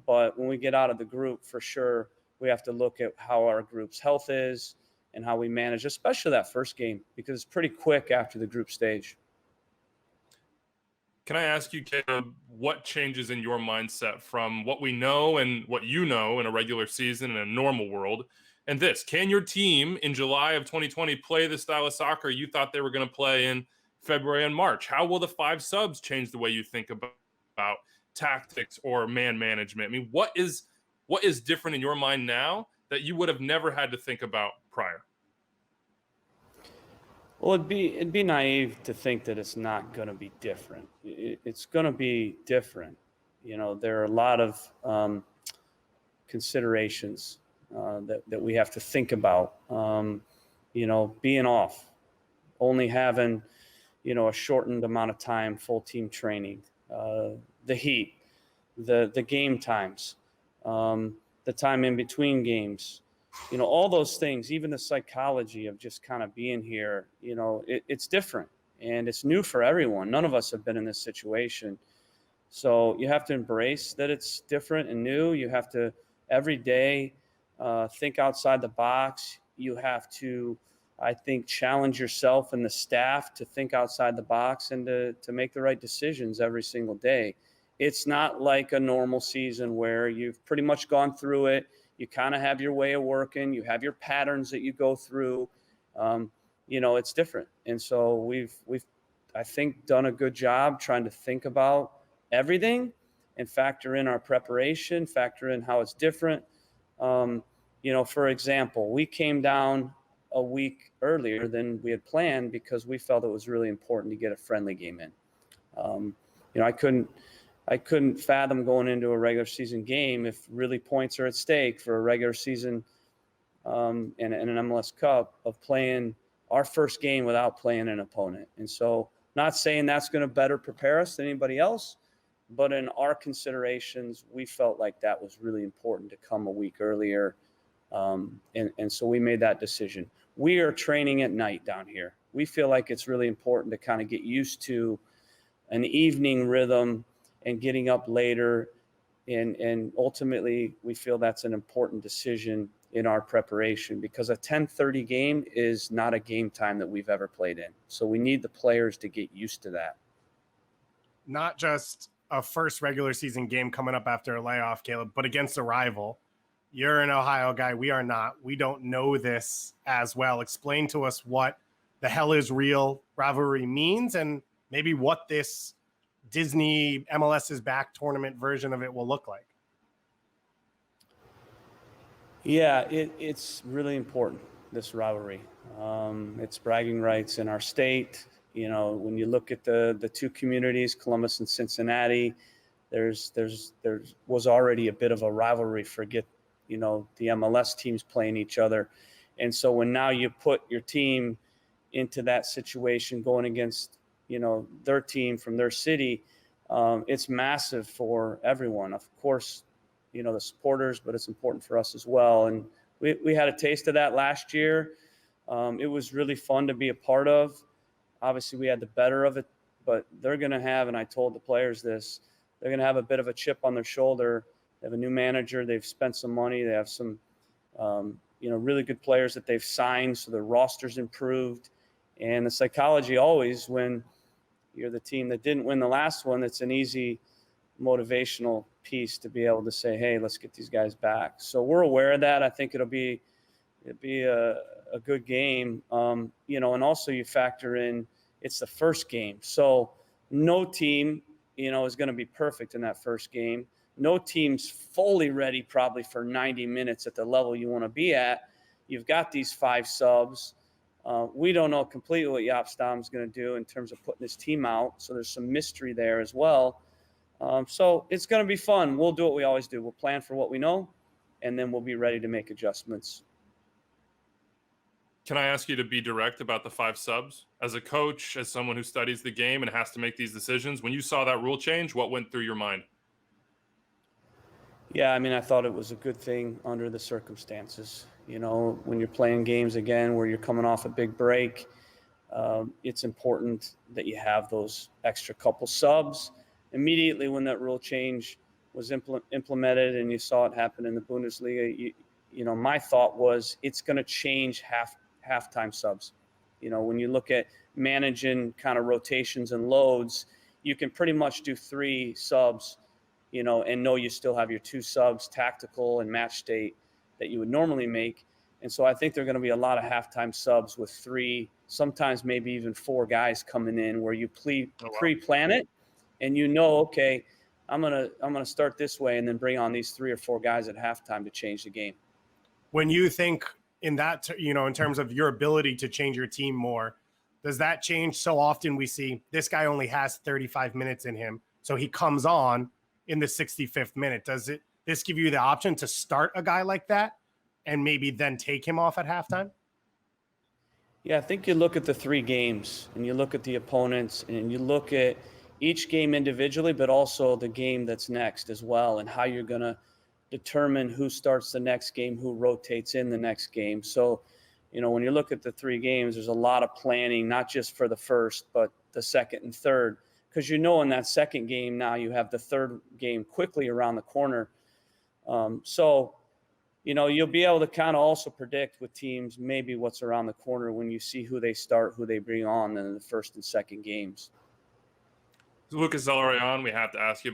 But when we get out of the group, for sure, we have to look at how our group's health is and how we manage, especially that first game, because it's pretty quick after the group stage. Can I ask you, Caleb, what changes in your mindset from what we know and what you know in a regular season in a normal world? And this, can your team in July of 2020 play the style of soccer you thought they were going to play in February and March? How will the 5 subs change the way you think about tactics or man management? I mean, what is different in your mind now that you would have never had to think about prior? Well, it'd be naive to think that it's not going to be different. It's going to be different. You know, there are a lot of considerations that we have to think about. You know, being off, only having, you know, a shortened amount of time, full team training, the heat, the game times, the time in between games, you know, all those things, even the psychology of just kind of being here, you know, it's different and it's new for everyone. None of us have been in this situation. So you have to embrace that it's different and new. You have to every day think outside the box. You have to, I think, challenge yourself and the staff to think outside the box and to make the right decisions every single day. It's not like a normal season where you've pretty much gone through it. You kind of have your way of working. You have your patterns that you go through. You know, it's different. And so we've, I think, done a good job trying to think about everything and factor in our preparation, factor in how it's different. You know, for example, we came down a week earlier than we had planned because we felt it was really important to get a friendly game in. You know, I couldn't fathom going into a regular season game if really points are at stake for a regular season and an MLS Cup of playing our first game without playing an opponent. And so not saying that's going to better prepare us than anybody else, but in our considerations, we felt like that was really important to come a week earlier. And so we made that decision. We are training at night down here. We feel like it's really important to kind of get used to an evening rhythm and getting up later. And ultimately, we feel that's an important decision in our preparation because a 10:30 game is not a game time that we've ever played in. So we need the players to get used to that. Not just a first regular season game coming up after a layoff, Caleb, but against a rival. You're an Ohio guy. We are not. We don't know this as well. Explain to us what the hell is real rivalry means and maybe what this Disney MLS is back tournament version of it will look like. Yeah, it's really important, this rivalry. It's bragging rights in our state. You know, when you look at the two communities, Columbus and Cincinnati, there was already a bit of a rivalry. Forget, you know, the MLS teams playing each other. And so when now you put your team into that situation going against, you know, their team from their city, it's massive for everyone. Of course, you know, the supporters, but it's important for us as well. And we had a taste of that last year. It was really fun to be a part of. Obviously, we had the better of it, but they're going to have, and I told the players this, they're going to have a bit of a chip on their shoulder. They have a new manager. They've spent some money. They have some, you know, really good players that they've signed, so their roster's improved. And the psychology always, when you're the team that didn't win the last one, it's an easy motivational piece to be able to say, hey, let's get these guys back. So we're aware of that. I think it'll be a good game. You know, and also you factor in it's the first game. So no team, you know, is going to be perfect in that first game. No team's fully ready probably for 90 minutes at the level you want to be at. You've got these 5 subs. We don't know completely what Jaap Stam's going to do in terms of putting his team out. So there's some mystery there as well. So it's going to be fun. We'll do what we always do. We'll plan for what we know, and then we'll be ready to make adjustments. Can I ask you to be direct about the 5 subs? As a coach, as someone who studies the game and has to make these decisions, when you saw that rule change, what went through your mind? Yeah, I mean, I thought it was a good thing under the circumstances. You know, when you're playing games again where you're coming off a big break, it's important that you have those extra couple subs. Immediately when that rule change was implemented and you saw it happen in the Bundesliga, you know, my thought was it's going to change halftime subs. You know, when you look at managing kind of rotations and loads, you can pretty much do 3 subs, you know, and know you still have your 2 subs, tactical and match state, that you would normally make. And so I think there are going to be a lot of halftime subs with 3 sometimes maybe even 4 guys coming in where you Oh, wow. pre-plan it, and you know, okay, I'm gonna start this way, and then bring on these 3 or 4 guys at halftime to change the game. When you think in that, in terms of your ability to change your team more, does that change? So often we see this guy only has 35 minutes in him, so he comes on in the 65th minute. Does this give you the option to start a guy like that and maybe then take him off at halftime? Yeah, I think you look at the 3 games, and you look at the opponents, and you look at each game individually, but also the game that's next as well, and how you're going to determine who starts the next game, who rotates in the next game. So, when you look at the 3 games, there's a lot of planning, not just for the first, but the second and third, because in that second game now you have the third game quickly around the corner. So, you'll be able to kind of also predict with teams maybe what's around the corner when you see who they start, who they bring on in the first and second games. Lucas Zelarayan, we have to ask you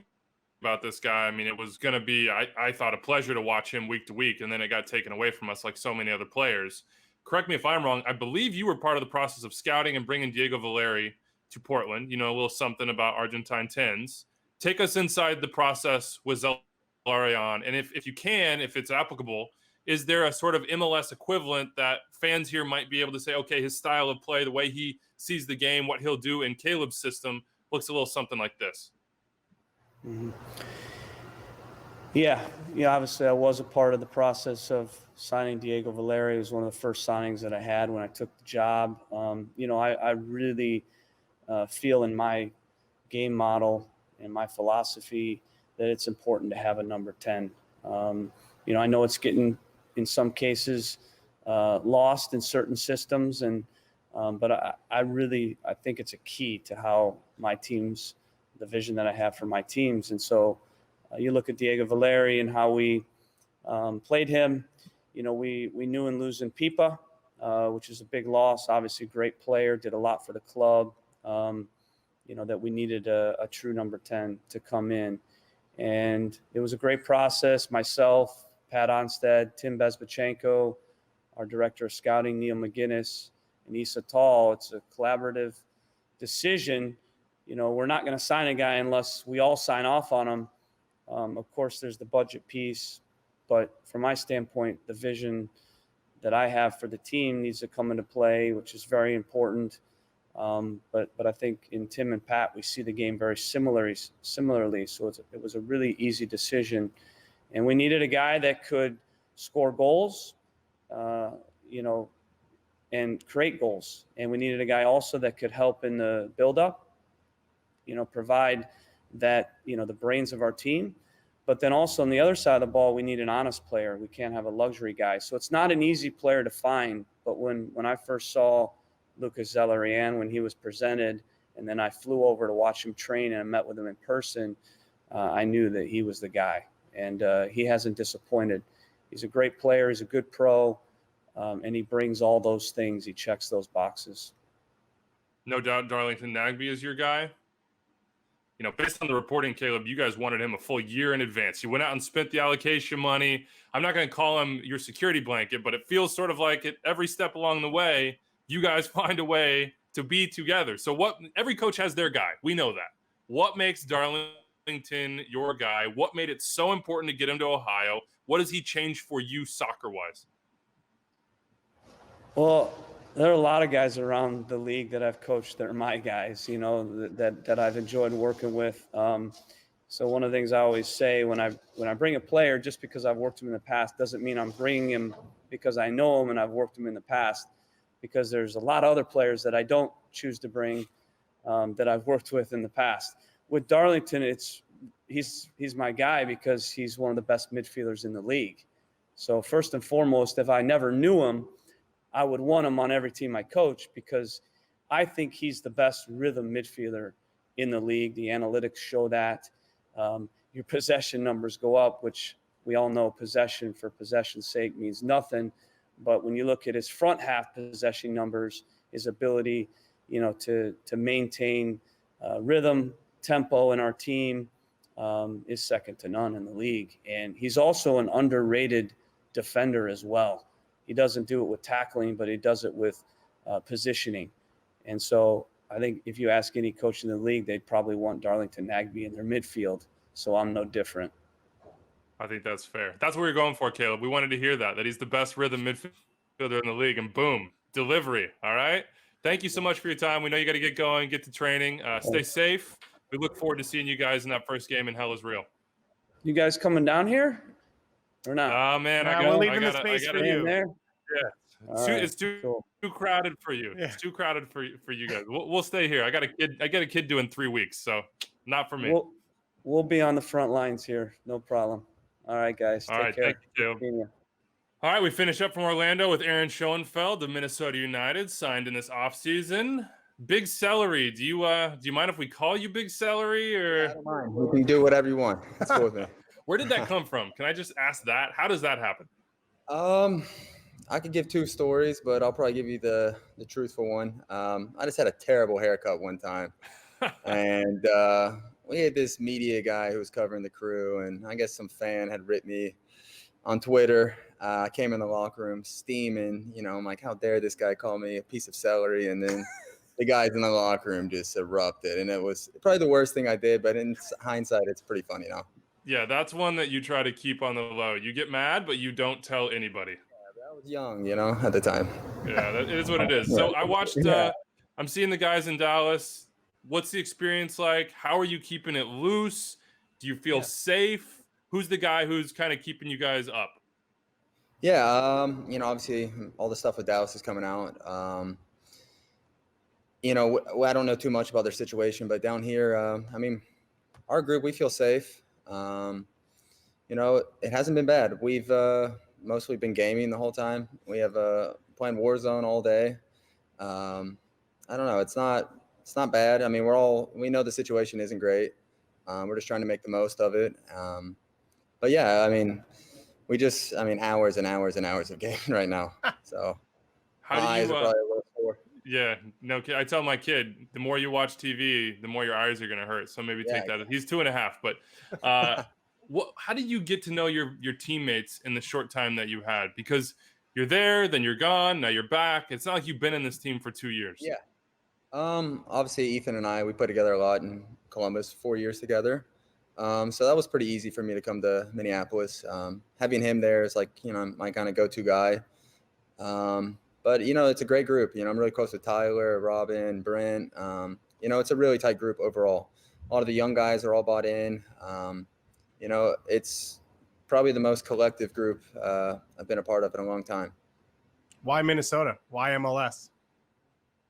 about this guy. I mean, it was going to be, I thought, a pleasure to watch him week to week, and then it got taken away from us like so many other players. Correct me if I'm wrong. I believe you were part of the process of scouting and bringing Diego Valeri to Portland. A little something about Argentine 10s. Take us inside the process with Zelarayan, and if you can, if it's applicable, is there a sort of MLS equivalent that fans here might be able to say, okay, his style of play, the way he sees the game, what he'll do in Caleb's system looks a little something like this? Mm-hmm. Yeah, obviously I was a part of the process of signing Diego Valeri. It was one of the first signings that I had when I took the job. I really feel in my game model and my philosophy that it's important to have a number 10. I know it's getting, in some cases, lost in certain systems, but I think it's a key to how my teams, the vision that I have for my teams. And so you look at Diego Valeri and how we played him. We knew in losing Pipa, which is a big loss, obviously a great player, did a lot for the club, that we needed a true number 10 to come in. And it was a great process. Myself, Pat Onstead, Tim Bezbachenko, our director of scouting, Neil McGinnis, and Issa Tall. It's a collaborative decision. We're not going to sign a guy unless we all sign off on him. Of course, there's the budget piece, but from my standpoint, the vision that I have for the team needs to come into play, which is very important. But I think in Tim and Pat, we see the game very similarly. So it was a really easy decision, and we needed a guy that could score goals, and create goals. And we needed a guy also that could help in the build-up, provide that, the brains of our team. But then also on the other side of the ball, we need an honest player. We can't have a luxury guy. So it's not an easy player to find. But when I first saw Lucas Zelarayan, when he was presented, and then I flew over to watch him train and I met with him in person, I knew that he was the guy. And he hasn't disappointed. He's a great player. He's a good pro. And he brings all those things. He checks those boxes. No doubt Darlington Nagbe is your guy. Based on the reporting, Caleb, you guys wanted him a full year in advance. You went out and spent the allocation money. I'm not going to call him your security blanket, but it feels sort of like every step along the way, you guys find a way to be together. So every coach has their guy. We know that. What makes Darlington your guy? What made it so important to get him to Ohio? What does he change for you soccer-wise? Well, there are a lot of guys around the league that I've coached that are my guys, that I've enjoyed working with. So one of the things I always say when I bring a player, just because I've worked him in the past doesn't mean I'm bringing him because I know him and I've worked him in the past, because there's a lot of other players that I don't choose to bring that I've worked with in the past. With Darlington, he's my guy because he's one of the best midfielders in the league. So first and foremost, if I never knew him, I would want him on every team I coach because I think he's the best rhythm midfielder in the league. The analytics show that. Your possession numbers go up, which we all know possession for possession's sake means nothing. But when you look at his front half possession numbers, his ability, to maintain rhythm, tempo in our team is second to none in the league. And he's also an underrated defender as well. He doesn't do it with tackling, but he does it with positioning. And so I think if you ask any coach in the league, they'd probably want Darlington Nagbe in their midfield. So I'm no different. I think that's fair. That's what we're going for, Caleb. We wanted to hear that he's the best rhythm midfielder in the league, and boom, delivery. All right. Thank you so much for your time. We know you got to get going, get to training. Stay safe. We look forward to seeing you guys in that first game in Hell is Real. You guys coming down here or not? Oh, man. We're leaving the space for you. There? Yeah. It's too crowded for you. Yeah. It's too crowded for you guys. We'll stay here. I got a kid doing 3 weeks, so not for me. We'll be on the front lines here. No problem. All right, guys. All right. Take care. Thank you, Caleb. All right, we finish up from Orlando with Aaron Schoenfeld of Minnesota United, signed in this offseason. Big Celery, do you mind if we call you Big Celery, or? I don't mind. You can do whatever you want. That's cool with me. Where did that come from? Can I just ask that? How does that happen? I could give 2 stories, but I'll probably give you the truthful one. I just had a terrible haircut one time, and we had this media guy who was covering the Crew, and I guess some fan had written me on Twitter. I came in the locker room steaming, I'm like, how dare this guy call me a piece of celery? And then the guys in the locker room just erupted, and it was probably the worst thing I did, but in hindsight, it's pretty funny now. Yeah, that's one that you try to keep on the low. You get mad, but you don't tell anybody. Yeah, I was young, at the time. Yeah, that is what it is. So I watched, I'm seeing the guys in Dallas. What's the experience like? How are you keeping it loose? Do you feel safe? Who's the guy who's kind of keeping you guys up? Yeah, obviously all the stuff with Dallas is coming out. I don't know too much about their situation, but down here, our group, we feel safe. It hasn't been bad. We've mostly been gaming the whole time. We have playing Warzone all day. I don't know. It's not bad. We know the situation isn't great. We're just trying to make the most of it. But yeah, hours and hours and hours of gaming right now. So How my eyes do are you? probably a little sore. Yeah, no. I tell my kid, the more you watch TV, the more your eyes are gonna hurt. So maybe take that. He's 2.5, but how do you get to know your teammates in the short time that you had? Because you're there, then you're gone, now you're back. It's not like you've been in this team for 2 years. Yeah. Obviously Ethan and I, we put together a lot in Columbus, 4 years together. So that was pretty easy for me to come to Minneapolis. Having him there is like, my kind of go-to guy. But it's a great group. I'm really close with Tyler, Robin, Brent. It's a really tight group overall. A lot of the young guys are all bought in. It's probably the most collective group I've been a part of in a long time. Why Minnesota? Why MLS?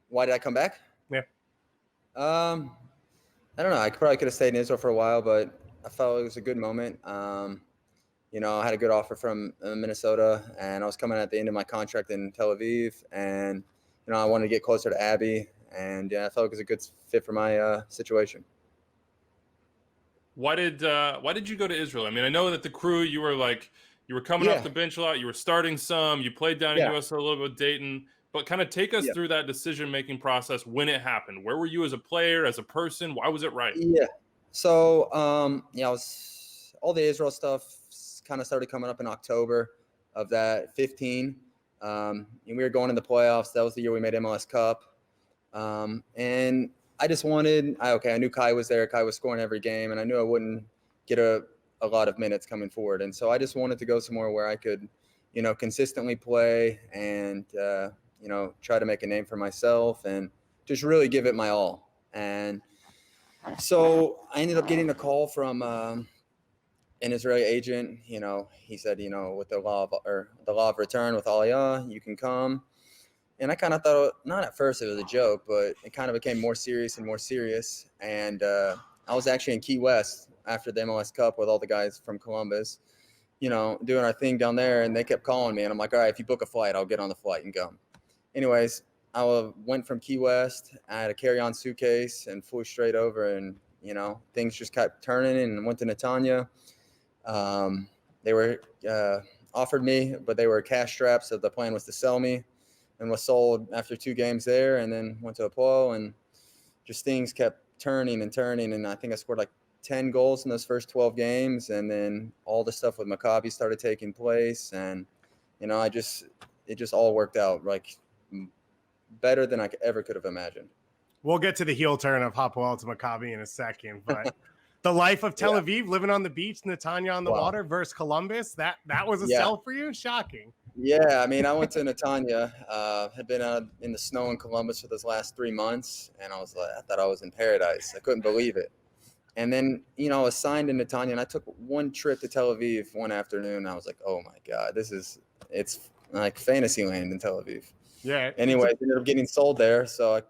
Why did I come back? Yeah. I don't know. I probably could have stayed in Israel for a while, but I felt it was a good moment. I had a good offer from Minnesota, and I was coming at the end of my contract in Tel Aviv, and I wanted to get closer to Abby, and I felt it was a good fit for my situation. Why did you go to Israel? I know that the Crew, you were coming off the bench a lot, you were starting some, you played down in US a little bit with Dayton, but kind of take us through that decision-making process when it happened. Where were you as a player, as a person? Why was it right? Yeah. So, I was all the Israel stuff kind of started coming up in October of that 15. And we were going in the playoffs. That was the year we made MLS Cup. And I just wanted, I knew Kai was there. Kai was scoring every game, and I knew I wouldn't get a lot of minutes coming forward. And so I just wanted to go somewhere where I could, consistently play and, try to make a name for myself and just really give it my all. And so I ended up getting a call from an Israeli agent. He said, with the law of return with Aliyah, you can come. And I kind of thought, not at first it was a joke, but it kind of became more serious and more serious. And I was actually in Key West after the MLS Cup with all the guys from Columbus, doing our thing down there. And they kept calling me. And I'm like, all right, if you book a flight, I'll get on the flight and go. Anyways, I went from Key West. I had a carry-on suitcase and flew straight over. And, things just kept turning and went to Netanya. They were offered me, but they were cash straps. So the plan was to sell me. And was sold after 2 games there, and then went to Apollo, and just things kept turning and turning. And I think I scored like 10 goals in those first 12 games. And then all the stuff with Maccabi started taking place. And, it just all worked out like better than I ever could have imagined. We'll get to the heel turn of Hapoel to Maccabi in a second, but the life of Tel Aviv, living on the beach, Netanya on the water versus Columbus, that was a sell for you? Shocking. Yeah, I mean, I went to Netanya, had been in the snow in Columbus for those last 3 months, and I was like, I thought I was in paradise. I couldn't believe it. And then, I was signed in Netanya, and I took one trip to Tel Aviv one afternoon, and I was like, oh my God, it's like fantasy land in Tel Aviv. Yeah. Anyway, it ended up getting sold there, so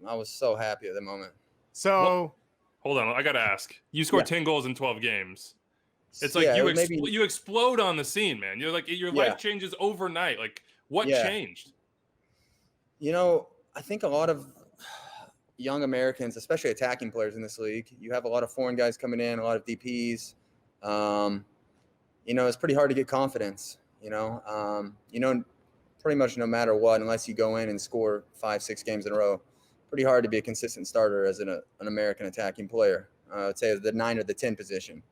I was so happy at the moment. So, hold on, I got to ask. You scored 10 goals in 12 games. It's like maybe you explode on the scene, man. You're like your life changes overnight. Like what changed? I think a lot of young Americans, especially attacking players in this league, you have a lot of foreign guys coming in, a lot of DPs. It's pretty hard to get confidence. Pretty much no matter what, unless you go in and score 5-6 games in a row, pretty hard to be a consistent starter as an American attacking player. I would say the 9 or the 10 position.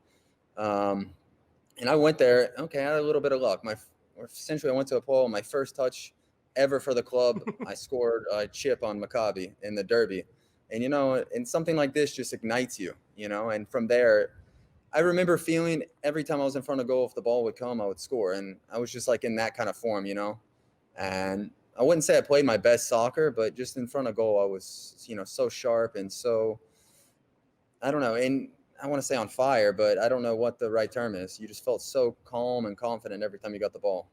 And I went there. Okay, I had a little bit of luck. Essentially, I went to Hapoel. My first touch ever for the club, I scored a chip on Maccabi in the derby. And and something like this just ignites you. And from there, I remember feeling every time I was in front of goal, if the ball would come, I would score. And I was just like in that kind of form, And I wouldn't say I played my best soccer, but just in front of goal, I was, so sharp and so, I don't know. And I want to say on fire, but I don't know what the right term is. You just felt so calm and confident every time you got the ball.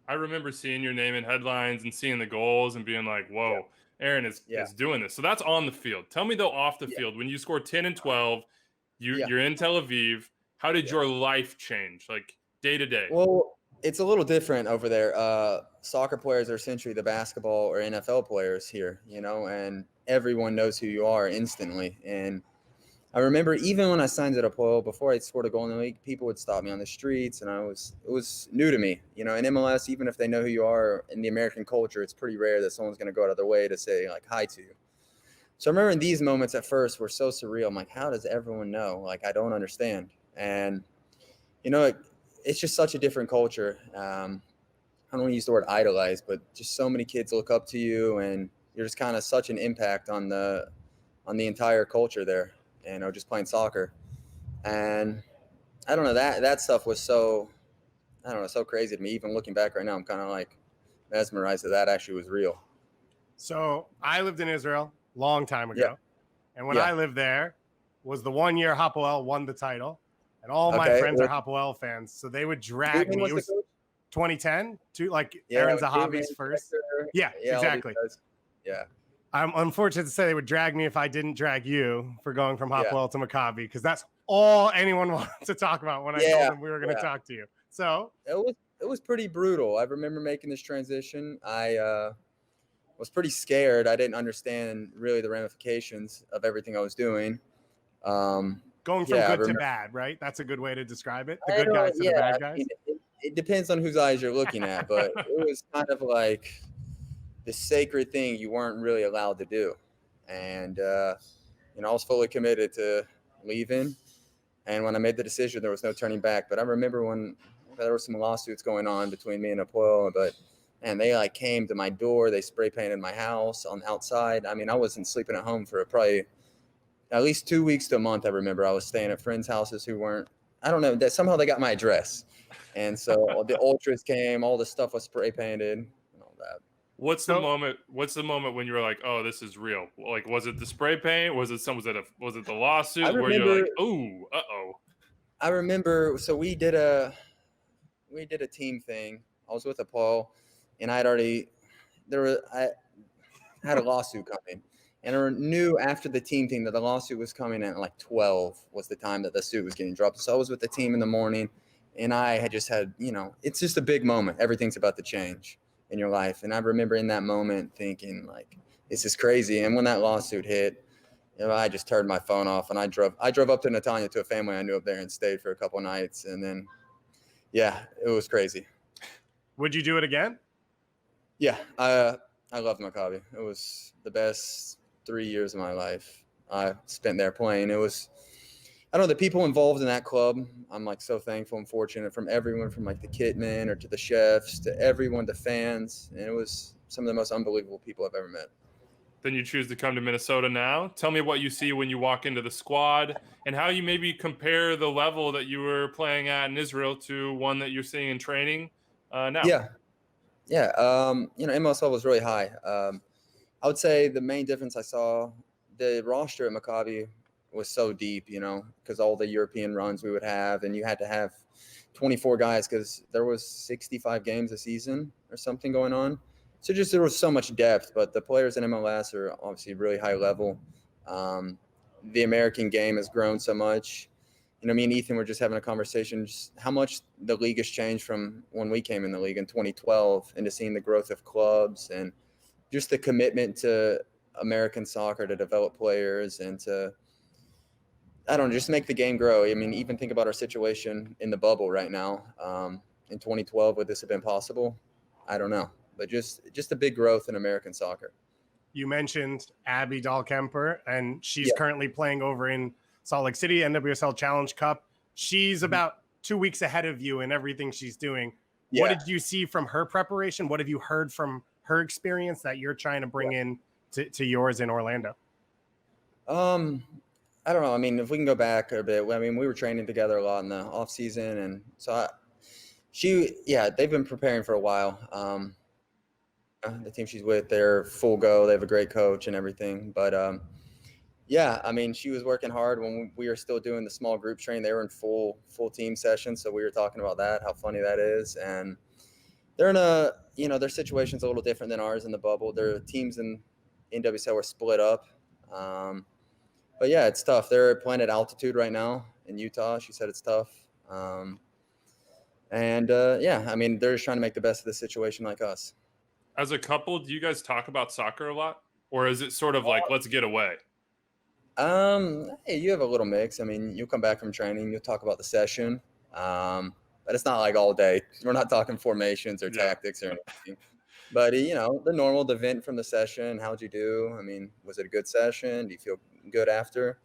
I remember seeing your name in headlines and seeing the goals and being like, whoa, Aaron is doing this. So that's on the field. Tell me, though, off the field, when you score 10 and 12, you're in Tel Aviv. How did your life change, like day to day? Well, it's a little different over there. Soccer players are essentially the basketball or NFL players here, and everyone knows who you are instantly. And I remember even when I signed at Hapoel, before I scored a goal in the league, people would stop me on the streets, and it was new to me. In MLS, even if they know who you are in the American culture, it's pretty rare that someone's going to go out of their way to say like hi to you. So I remember in these moments at first were so surreal. I'm like, how does everyone know? Like, I don't understand. And, it's just such a different culture. I don't want to use the word idolize, but just so many kids look up to you, and you're just kind of such an impact on the entire culture there. Just playing soccer. And I don't know, that stuff was so crazy to me. Even looking back right now, I'm kind of like mesmerized that actually was real. So I lived in Israel long time ago. And when I lived there was the 1 year Hapoel won the title. And all my friends are Hapoel fans. So they would drag me. It was 2010 to Aaron Zahavi's first. Yeah, exactly. Yeah. I'm unfortunate to say they would drag me if I didn't drag you for going from Hapoel to Maccabi, because that's all anyone wanted to talk about when I told them we were going to talk to you. So it was pretty brutal. I remember making this transition. I was pretty scared. I didn't understand really the ramifications of everything I was doing. Going from good to bad, right? That's a good way to describe it. The good guys to the bad guys. It depends on whose eyes you're looking at, but it was kind of like the sacred thing you weren't really allowed to do. And, I was fully committed to leaving. And when I made the decision, there was no turning back. But I remember when there were some lawsuits going on between me and Hapoel, and they came to my door. They spray painted my house on the outside. I mean, I wasn't sleeping at home for probably at least 2 weeks to a month. I remember I was staying at friends' houses who weren't, I don't know, that somehow they got my address. And so the ultras came, all the stuff was spray painted and all that. What's the moment when you were like, "Oh, this is real"? Like, was it the spray paint? Was it the lawsuit? Where you're like, "Ooh, I remember. So we did a team thing. I was with Paul, and I had a lawsuit coming, and I knew after the team thing that the lawsuit was coming at 12 was the time that the suit was getting dropped. So I was with the team in the morning, and I had just had, it's just a big moment. Everything's about to change in your life. And I remember in that moment thinking this is crazy. And when that lawsuit hit, I just turned my phone off, and I drove up to Netanya to a family I knew up there and stayed for a couple of nights. And then, it was crazy. Would you do it again? Yeah. I loved Maccabi. It was the best 3 years of my life I spent there playing. It was, I don't know, the people involved in that club, I'm so thankful and fortunate, from everyone from the kitmen or to the chefs to everyone, the fans. And it was some of the most unbelievable people I've ever met. Then you choose to come to Minnesota now. Tell me what you see when you walk into the squad and how you maybe compare the level that you were playing at in Israel to one that you're seeing in training now. Yeah. MLS level was really high. I would say the main difference I saw, the roster at Maccabi was so deep, because all the European runs we would have, and you had to have 24 guys because there was 65 games a season or something going on. So there was so much depth, but the players in MLS are obviously really high level. The American game has grown so much. Me and Ethan were just having a conversation, just how much the league has changed from when we came in the league in 2012, and to seeing the growth of clubs and just the commitment to American soccer to develop players and to, just make the game grow. Even think about our situation in the bubble right now. In 2012, would this have been possible? I don't know. But just a big growth in American soccer. You mentioned Abby Dahlkemper, and she's currently playing over in Salt Lake City, NWSL Challenge Cup. She's about 2 weeks ahead of you in everything she's doing. Yeah. What did you see from her preparation? What have you heard from her experience that you're trying to bring in to yours in Orlando? I don't know. If we can go back a bit, we were training together a lot in the off season, and so they've been preparing for a while. The team she's with, they're full go. They have a great coach and everything. But, she was working hard when we were still doing the small group training. They were in full team sessions, so we were talking about that, how funny that is. And they're in their situation's a little different than ours in the bubble. Their teams in NWSL were split up. But, it's tough. They're playing at altitude right now in Utah. She said it's tough. They're just trying to make the best of the situation like us. As a couple, do you guys talk about soccer a lot? Or is it sort of like, let's get away? Hey, you have a little mix. You'll come back from training, you'll talk about the session. But it's not like all day. We're not talking formations or tactics or anything. But, the normal, the vent from the session, how'd you do? Was it a good session? Do you feel good after?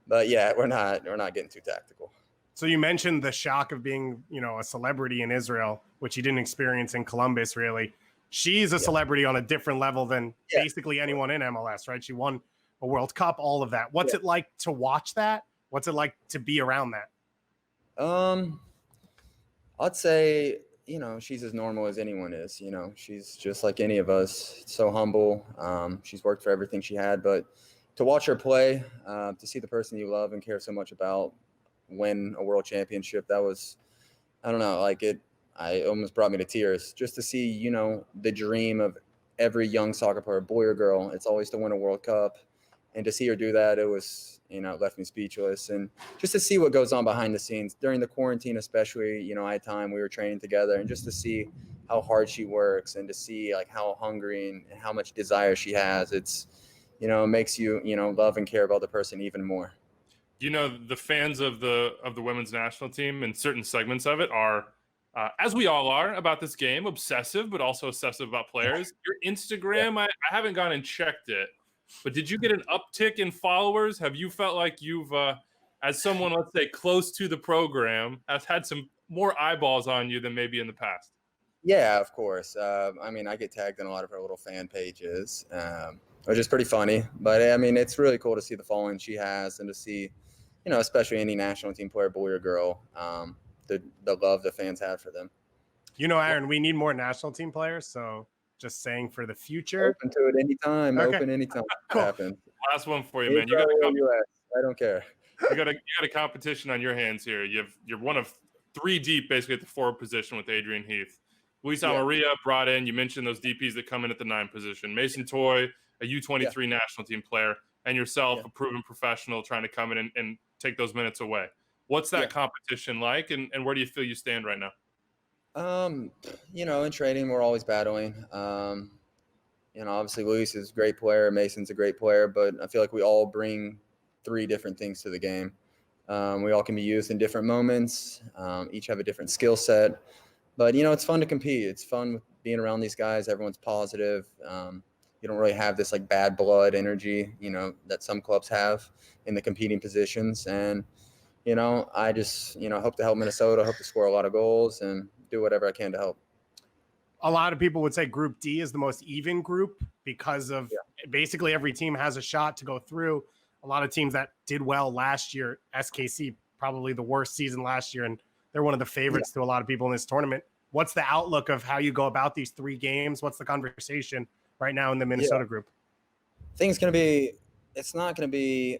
But, we're not getting too tactical. So you mentioned the shock of being, a celebrity in Israel, which you didn't experience in Columbus, really. She's a celebrity on a different level than basically anyone in MLS, right? She won a World Cup, all of that. What's it like to watch that? What's it like to be around that? I'd say, she's as normal as anyone is. She's just like any of us, so humble. She's worked for everything she had, but to watch her play, to see the person you love and care so much about win a world championship, that was, I don't know, I almost brought me to tears just to see, the dream of every young soccer player, boy or girl. It's always to win a World Cup. And to see her do that, it was, it left me speechless. And just to see what goes on behind the scenes during the quarantine, especially, I had time, we were training together, and just to see how hard she works and to see how hungry and how much desire she has, it's, it makes you, love and care about the person even more. The fans of the women's national team and certain segments of it are, as we all are about this game, obsessive, but also obsessive about players. Your Instagram, I haven't gone and checked it, but did you get an uptick in followers? Have you felt like you've, as someone, let's say, close to the program, has had some more eyeballs on you than maybe in the past? Yeah, of course. I get tagged in a lot of her little fan pages, which is pretty funny. But, it's really cool to see the following she has and to see, especially any national team player, boy or girl, the love the fans have for them. Aaron, we need more national team players, so just saying for the future. Open to it anytime. Okay. Open anytime. Cool. Happen. Last one for you, man. You got I don't care. You got a competition on your hands here. You're one of three deep, basically at the forward position with Adrian Heath. Luis Almeida brought in. You mentioned those DPs that come in at the 9 position. Mason Toy, a U23 national team player, and yourself, a proven professional, trying to come in and take those minutes away. What's that competition like, and where do you feel you stand right now? In training, we're always battling. Obviously Luis is a great player. Mason's a great player, but I feel like we all bring 3 different things to the game. We all can be used in different moments. Each have a different skill set, but it's fun to compete. It's fun being around these guys. Everyone's positive. You don't really have this bad blood energy, that some clubs have in the competing positions. And, I just, hope to help Minnesota, hope to score a lot of goals and do whatever I can to help. a lot of people would say Group D is the most even group because of basically every team has a shot to go through. A lot of teams that did well last year, SKC, probably the worst season last year, and they're one of the favorites to a lot of people in this tournament. What's the outlook of how you go about these 3 games? What's the conversation right now in the Minnesota group? I think it's not going to be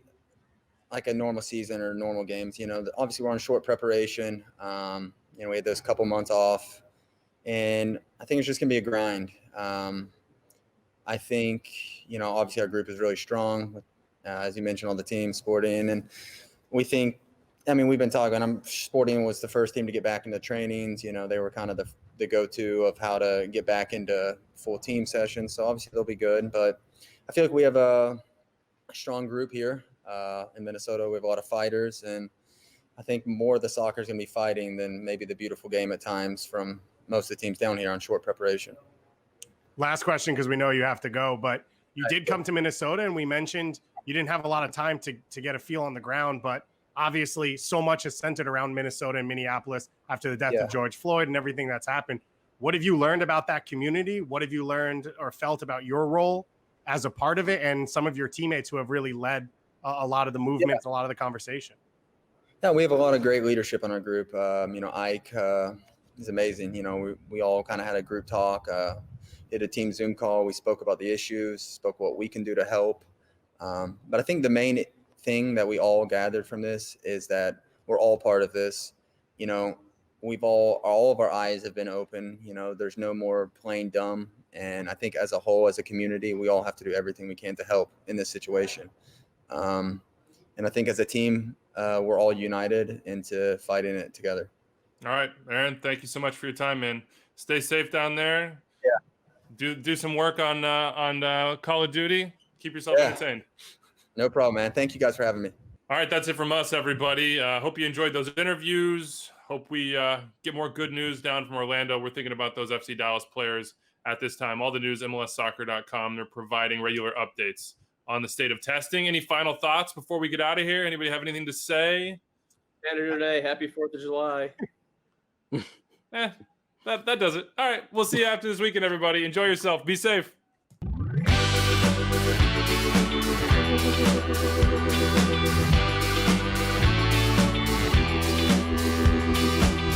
like a normal season or normal games. You know, obviously we're on short preparation. You know, we had those couple months off, and I think it's just going to be a grind. I think, you know, obviously our group is really strong, as you mentioned, all the teams, Sporting, and we think, I mean, we've been talking. Sporting was the first team to get back into trainings. You know, they were kind of the go-to of how to get back into full team sessions. So obviously they'll be good, but I feel like we have a strong group here in Minnesota. We have a lot of fighters, and I think more of the soccer is going to be fighting than maybe the beautiful game at times from most of the teams down here on short preparation. Last question, because we know you have to go, but you did come to Minnesota, and we mentioned you didn't have a lot of time to get a feel on the ground, but obviously so much is centered around Minnesota and Minneapolis after the death of George Floyd and everything that's happened. What have you learned about that community? What have you learned or felt about your role as a part of it, and some of your teammates who have really led a lot of the movements, a lot of the conversation? Yeah, we have a lot of great leadership on our group. You know, Ike is amazing. You know, we all kind of had a group talk, did a team Zoom call. We spoke about the issues, spoke what we can do to help. But I think the main thing that we all gathered from this is that we're all part of this. You know, all of our eyes have been open. You know, there's no more playing dumb. And I think as a whole, as a community, we all have to do everything we can to help in this situation. And I think as a team, we're all united into fighting it together. All right, Aaron, thank you so much for your time, man. Stay safe down there. Yeah. Do some work on Call of Duty. Keep yourself entertained. No problem, man. Thank you guys for having me. All right, that's it from us, everybody. Hope you enjoyed those interviews. Hope we get more good news down from Orlando. We're thinking about those FC Dallas players at this time. All the news, MLSsoccer.com. They're providing regular updates on the state of testing. Any final thoughts before we get out of here? Anybody have anything to say? Canada Day. Happy 4th of July. That does it. All right, we'll see you after this weekend, everybody. Enjoy yourself. Be safe.